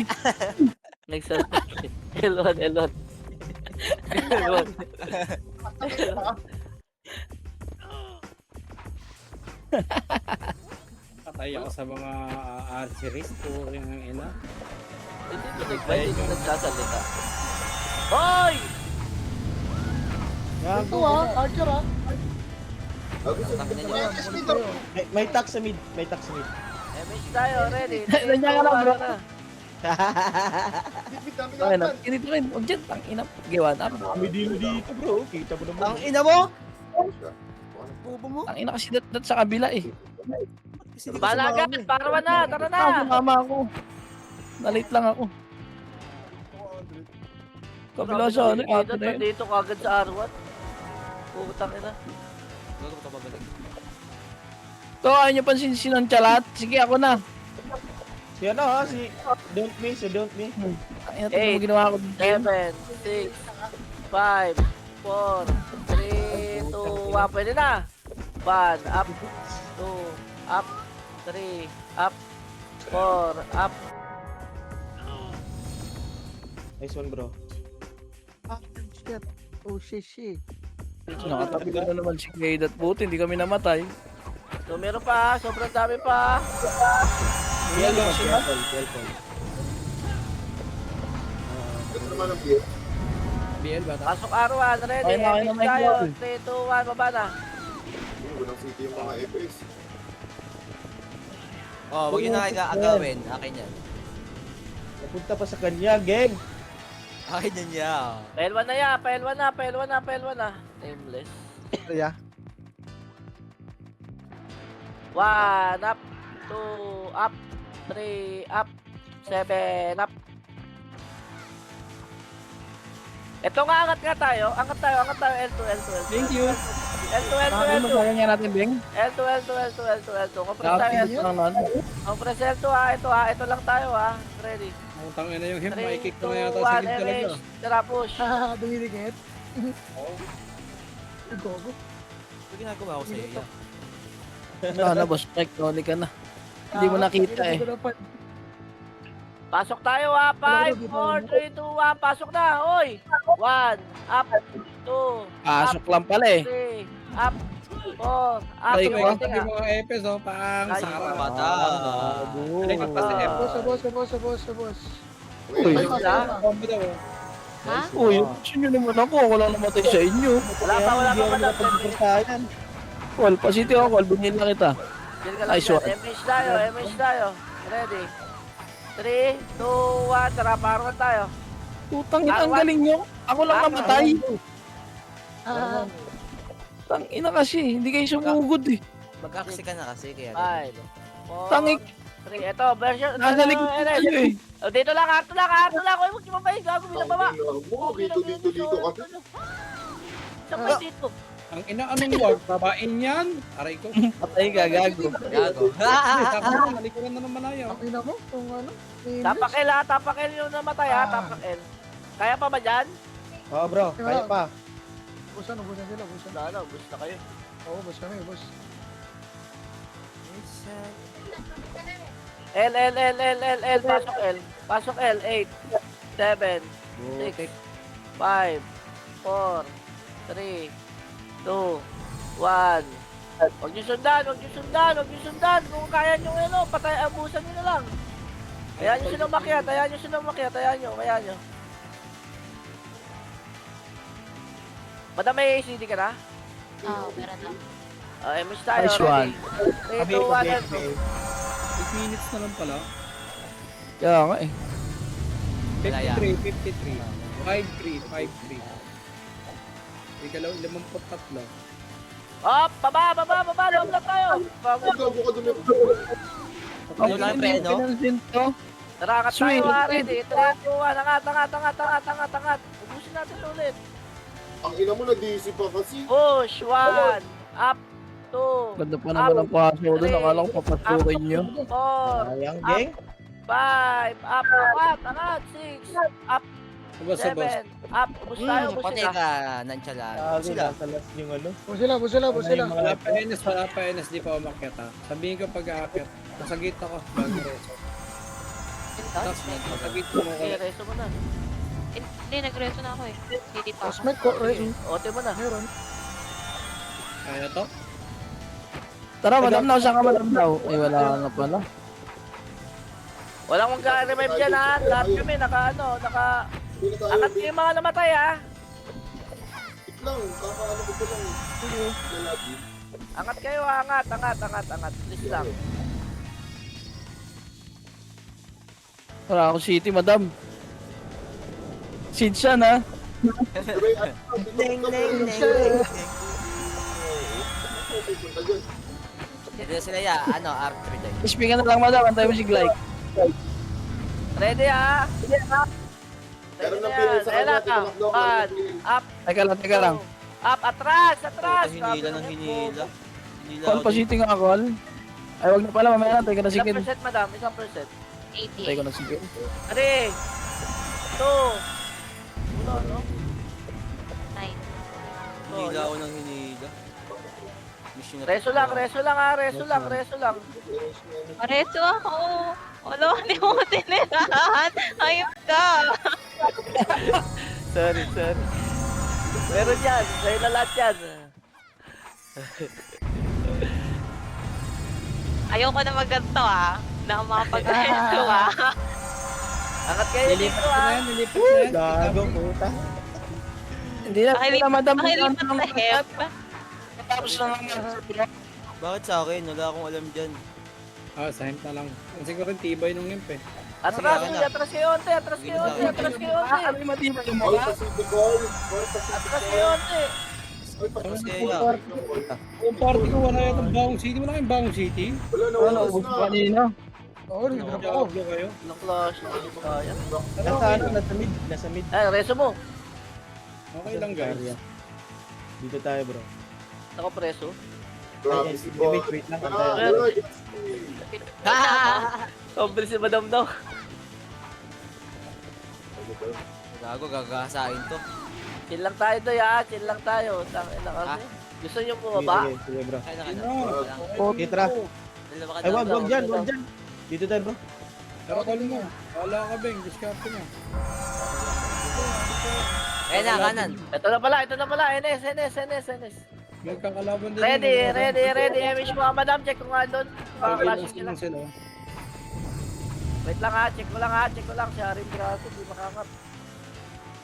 Nagsasabi. Elon. Patay ako sa mga archerist o yung ina. Hindi ko nagsasalita. Hoy! ito ah, Archer ah. May tax sa mid. MS tayo, ready. Nandiyan ka na, bro. Bit, dami Tangin na, laban. init rin. Huwag dyan, tangin na. Giwan up. Kami dito bro. Kita mo naman. Ang ina mo? Siya. Bobo mo? Tangin na kasi dat sa kabila eh. Kasi di ka Balagan, sumama eh. parawan na, tara na. Sumama ako. Nalate lang ako. Kabila sa ano, ate na yun. Dito kagad sa R1. Putang ina. Ito, ayaw nyo pansin sinantsalat. Sige, ako na. Si ano ha? Si Don't Me. Si Don't Me. Tangin na, tignan mo ginawa ko ng game. 7, 6, 5, 4, 3, 2, 1. Pwede na. 1, up, 2, up, 3, up, 4, up. Nice one bro. Ah, shit. Oh, shit. Nakatabi ko na naman si Kade at buti, hindi kami namatay. So, meron pa. Sobrang dami pa. Careful. Ito naman ang beer. BL ba? Pasok R1. Ready. Okay na, okay na, Next may tayo. goal. 3, 2, 1. Baba na. Unang city yung mga FS. Oh, wag yun na kayo agawin. Akin yan. Napunta pa sa kanya, gang. Akin yan yan. Pailwan na yan. Pailwan na. Nameless. Kaya? 1, up, 2, up, 3, up, 7, up. Ito nga, angat tayo, L2. Thank you. L2. Masaya nga natin, Bing. L2. Compress tayo, Nakapilip L2. lang na. Compress L2 ito lang tayo ready. Ang tangin na yung hemp, 3, maikik 2, ko na yata sa 1, gid talaga. MH. Tara, push. Ah, dumidikit. Ay, gogo. Ano ginagawa ko sa'yo yan? Sana, boss, Mike, noli ka na. Hindi mo nakita eh. Pasok tayo 5, 4, 3, 2, 1. Pasok na, oy. 1, up, 2, Pasok lang pala eh. 3, up, 4, up. Ay, May ko. katabi mga FS, oh, pang Ay, sarap. Bata. Balik pa sa F. Boss. Uy. Ayun na. Combo daw, oh. Ha? Uy, gusto nyo naman ako. Ako lang namatay sa inyo. Wala pa madam. Pagpagpagpayan. Call, pasiti ako, call. Bingin na kita. Diyan ka lang Nice dyan. one. MH tayo. Ready. 3, 2, 1. Tara, paruan tayo. Tutang ina, ang galing nyo. Ako lang namatay. Ah, Tangina kasi, hindi kayo sumugod eh. mag-aksi ka na kasi kaya. 5, 4, Tangik, 3. Ito, version. nasa likod ko kayo eh. Oh, dito lang. Ato lang. Uy, huwag niyo mabayin. Gago, binababa. Dito kasi. Sabay dito. Ang ina, anong wag? Babain yan? Aray ko. Patay ka, gago. Gago. Tapos nalikuran na naman ayaw. Ang ina mo, kung ano. Tapak L ha. Tapak L yung namatay ha. Tapak L. Kaya pa ba dyan? Oo bro, kaya pa. Busan sila, busan. Wala na. Bus na kayo. Oo, bus kami, bus. L. Pasok L. 8, 7, 6, 5, 4, 3, 2, 1. Huwag niyo sundan. Kung kaya niyo abusan niyo na lang. Kaya niyo sila umakyat. Kaya niyo. Madam, may ACD ka na? Oo, meron na. MS tayo, Nice ready. one. 3, 2, 1, and 8 minutes na lang pala. Kaya nga eh. 53. 5-3. Ika lang, 53. Up, baba, loob lang tayo. Gago ka dun. Ang lang, pre, no? pinansin to. Tara, angat Swing. tayo, ready. 3, 2, 1, angat. Ubusin natin ito ulit. Ang ina mo na-DC pa kasi. Push, 1, up, 2, Ganda pa naman ang paso doon. Akala ko papasukin nyo. 4, Sayang, gang. 5, up, angat, 6, up, Sabos. 7, up, ubus tayo, ubus Patay sila. ka, nonchalant. Sabi Sila. nasa last yung ano. Bus sila. Wala pa NS, di pa umakyat ha. Sabihin ko pag-aakyat, nasa gate ako, mag-reso. Tapos nasa gate ko mo Okay, reso mo na. Hindi, nagreso na ako eh. Hindi pa ako. Osmet ko, Ote mo na. meron. Kaya to? Tara, madam daw. Saan ka madam daw? Ay, wala na pala. Walang mag-revive dyan ha. Lahat kami, naka... Hindi na tayo. Angat kayo yung mga namatay ha. Wait lang. Kakaano ko pa lang. Lalagi. Angat kayo, angat. Please lang. Wala akong city, madam. Seed siya na. Neng, neng, neng. Pupunta dyan. Dito sila ya, R3 dyan. SP ka na lang, madam. Antay mo si Glide. Ready ha? Meron ng pinay sa kanya, tinakdo ko. Up, Teka lang. up, atras, atras. Hinila ng hinila. Call pa city nga, call. Ay, wag na pala. Mamaya na. Teka na Isang sige. percent, madam, isang percent. 88. Teka na sige. 3, 2, uno, no? 9. Hinila ako ng hinila. Mission na Reso lang ha, reso lang. Pareto ako. Wala, hindi mo tinirahan. Ayop ka. Sorry. Meron yan, sa'yo na lahat yan. Ayoko na magganto na makapag-ganto Angat kayo dito ha. Nilipat na yan. Gago, puta. Hindi na. Hindi na, madam. Pakilipat sa hip. Tapos na lang yan. Bakit sa akin? Wala akong alam dyan. Sa hemp na lang. Ang siguro yung tibay nung hemp eh. Atras kayo, onte. Ano yung matibay yung All mga? Pacific Gold. Atras kayo, onte. Tapos kaya Yung party ko wala yata Bawang City. Wala kayong Bawang City? Wala na, Ano, ubos ubos na. kanina. Oo, nag-drop ako. Diablo kayo. Anong clash? Kaya. nasa ano, nasa mid, nasa mid. Ay, reso mo. Okay lang guys. Dito tayo bro. Ako preso. Grabe si Paul. Wait lang. Sobrang si madam daw. Gago, gagasain to. Chill lang tayo doy ha, chill lang tayo. Tangin na kasi. Gusto nyo bumaba? Sige bro. Kitra. Ay wag dyan. Dito tayo bro. Pero call mo. Wala ka Beng. Discarte mo. Kanan. Ito na pala. NS. Magkakalaban din. Ready. Emish mo madam, check ko nga doon. Baka clash sila. sila. Wait lang ha, check ko lang. Si Arin Braso, di makangat.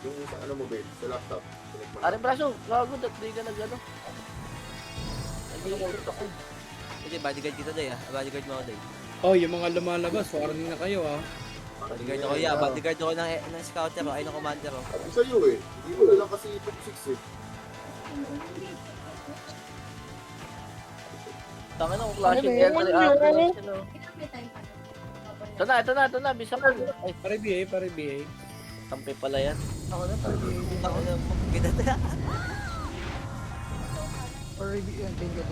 Yung sa ano mo, babe, sa laptop. Arin Braso, gago, di ka nag-ano. Nag-iikot ako. Hindi, bodyguard kita day Bodyguard mo ako day. Oh, yung mga lumalabas. Warning na kayo ah. Bodyguard ako Bodyguard ako ng scouter ay ng commander oh. Sabi sa'yo eh. Hindi mo na lang kasi top 6 eh. Tangin ako, flashing L3 Ito na, bisa ko. Ay, Pare BA. tampi pala yan. Ako na kita. Yan, tingin.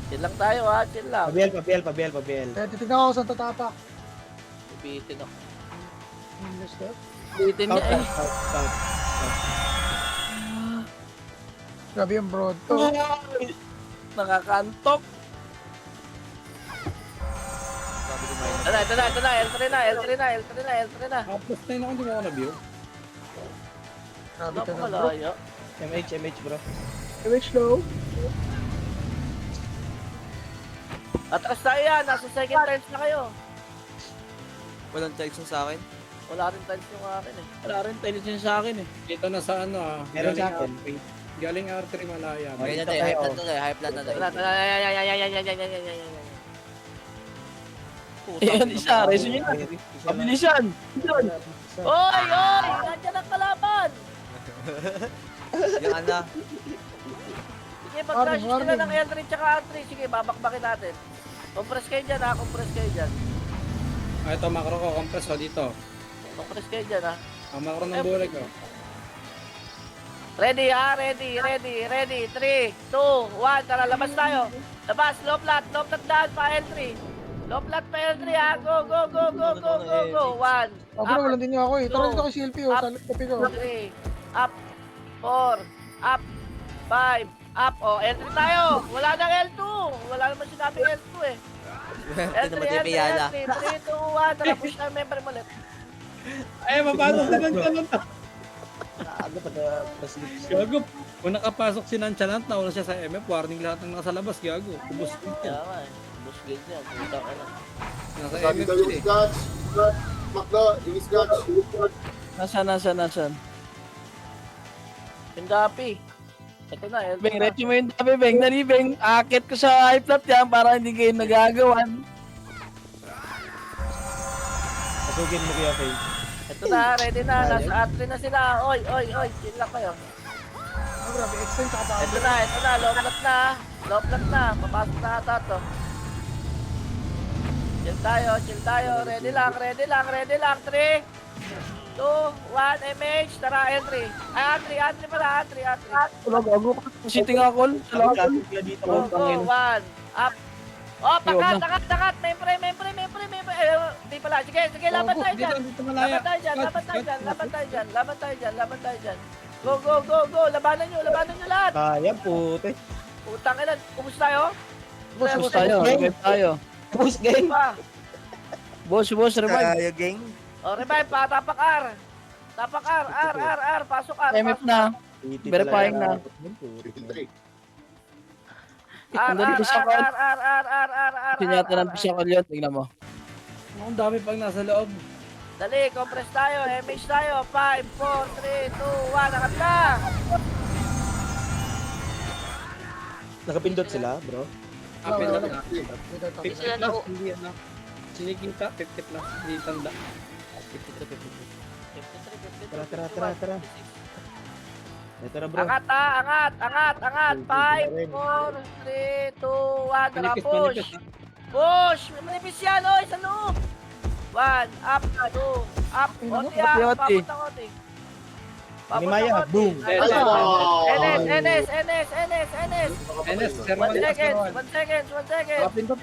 Chill lang tayo ha, chill lang. Pabel. Eh, titignan ko saan tatapak. Bitin ako. English step. Bitin niya eh. Grabe yung broad to. Nakakantok. Ito na, L3 na. Tapos na yun ako, hindi mo ako na-view. Grabe ka na bro. Napakalayo. MH bro. MH low. Atras tayo yan, nasa second tiles na kayo. Walang tiles yung sa akin. Wala rin tiles yung akin eh. Wala rin tiles yun sa akin eh. Dito na sa ano ah. Meron sa akin. Galing R3 Malaya. Okay na tayo, hype plan na tayo. Ayan, isa. Reso nyo na. Pabilisan. Oy! Nandiyan ang kalaban! Yung ano, Sige, pag-crash sila ng L3 tsaka R3, sige, babakbakin natin. Compress kayo dyan ha, compress kayo dyan. Ito macro ko, compress ko dito. Compress kayo dyan ha. Ang macro ng bulag ko. Ready ha, ready. 3, 2, 1, tara, labas tayo. Labas, low flat daan pa L3. Low flat pa L3 ha, go. 1, Oh, bro, walang din niya ako eh. Tara Two. dito kay CLP oh. Up. Talit kapi ko. 3, up, 4, up, 5, up. Oh, L3 tayo. Wala nang L2. Wala naman sinabing L2 eh. ito naman yung piyala. 3, 2, 1, tara, push na member mo ulit. Ay, mapasok si Nanchalant. Gago. Kung nakapasok si Nanchalant, nawala siya sa MF. Warning lahat ng nasa labas. Gago. Kubos din yan. Kaya nga eh. Bus game yan. Puta ka na. Nasa Sabi MF daw yung siya eh. scotch. Makdo, yung scotch. Nasaan? Yung dapi. Ito na, L2 Beng, na. recho mo yung dami, Beng. Dali, Beng. Akit ko sa high flat yan para hindi kayo nagagawan. Pasugin mo Kuya Faye. Ito na, ready na. Nasa atri na sila. Oy, chill lang kayo. Oh, grabe, extend ka pa. Ito na, low flat na. Low flat na. Papasok na ata to. Chill tayo. Ready lang. 3, 2, 1, MH. Tara, entry. Ay, entry pala, entry. Wala, gago ka. Sitting ako. Salamat. Dito Go, 1, up. Oh, Yun takat. May pre. Di pala. Sige, laban tayo dyan. Dito malaya. Laban tayo dyan. Go. Labanan nyo lahat. Kaya puti. Putang ina, kumus tayo? Boss tayo. Revive tayo. Boss game. Pa. Boss, revive. gang. O, revive pa, tapak R. R, pasok R. MF na. Verifying na. 53. Ang dali sa call. R. Sinyata ng bisakal yun. Tingnan mo. Ang dami pang nasa loob. Dali, compress tayo, MH tayo. 5, 4, 3, 2, 1, nakat na. Nakapindot sila, bro. Apin na. Hindi sila na Hindi yan na. Sinikita, 50 plus. Hindi tanda. Tara. Tara bro. Angat. 5, 4, 3, 2, 1, naka-push. Push! Manipis yan, oy, sa loob. 1, up, 2, up. Oti. Papunta Oti. Ni Maya, boom. NS. NS, 1 second. Apindot.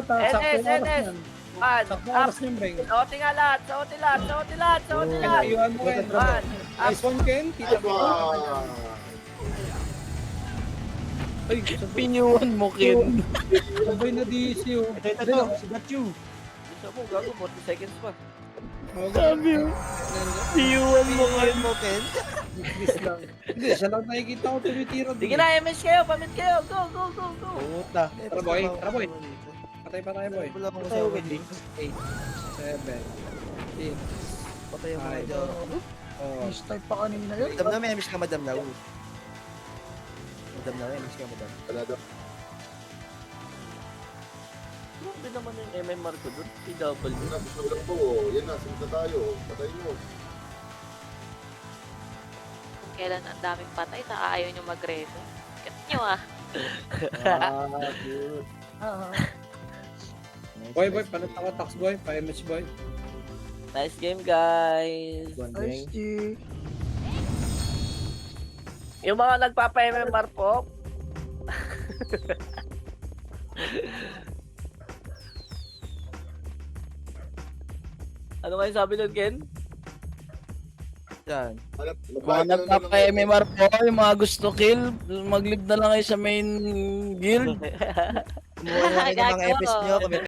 Sakto NS. oras yan. 1, Sakto up. oras yan, Breng. Sa Oti nga lahat. Ayuan mo yan. 1, up. Nice one, Ken. Tita mo. Ay, Pinyuan mo, kid. sabay na DC oh. Ito. Got you. Gusto mo, gago, 40 seconds pa. Sabi mo. Pinyuan mo, kid. Please lang. Hindi, siya lang nakikita ko tumitira. Sige na, MS kayo, pamit kayo. Go. Puta. Tara boy. Patay pa tayo boy. Wala akong sa wedding. 8, 7, 8. Patay mo Ay. medyo. Oh, Start pa kanina yun. Madam na, may miss ka madam na. Madam na, may miss ka madam. Wala daw. Grabe naman yung MMR ko doon. PW. Gusto lang po. Yan na, sunod na tayo. Patay mo. Kung kailan ang daming patay, ayaw nyo mag-redo. Kat nyo Good. boy, paano ako tax boy? 5 boy. Nice game, guys. Nice, G. Yung mga nagpapa-MMR po. Ano kayo sabi nun, Ken? Yan. Mga nagpapa-MMR po, yung mga gusto kill, mag-live na lang kayo sa main guild. Kumuha na kayo ng Gago. FS nyo.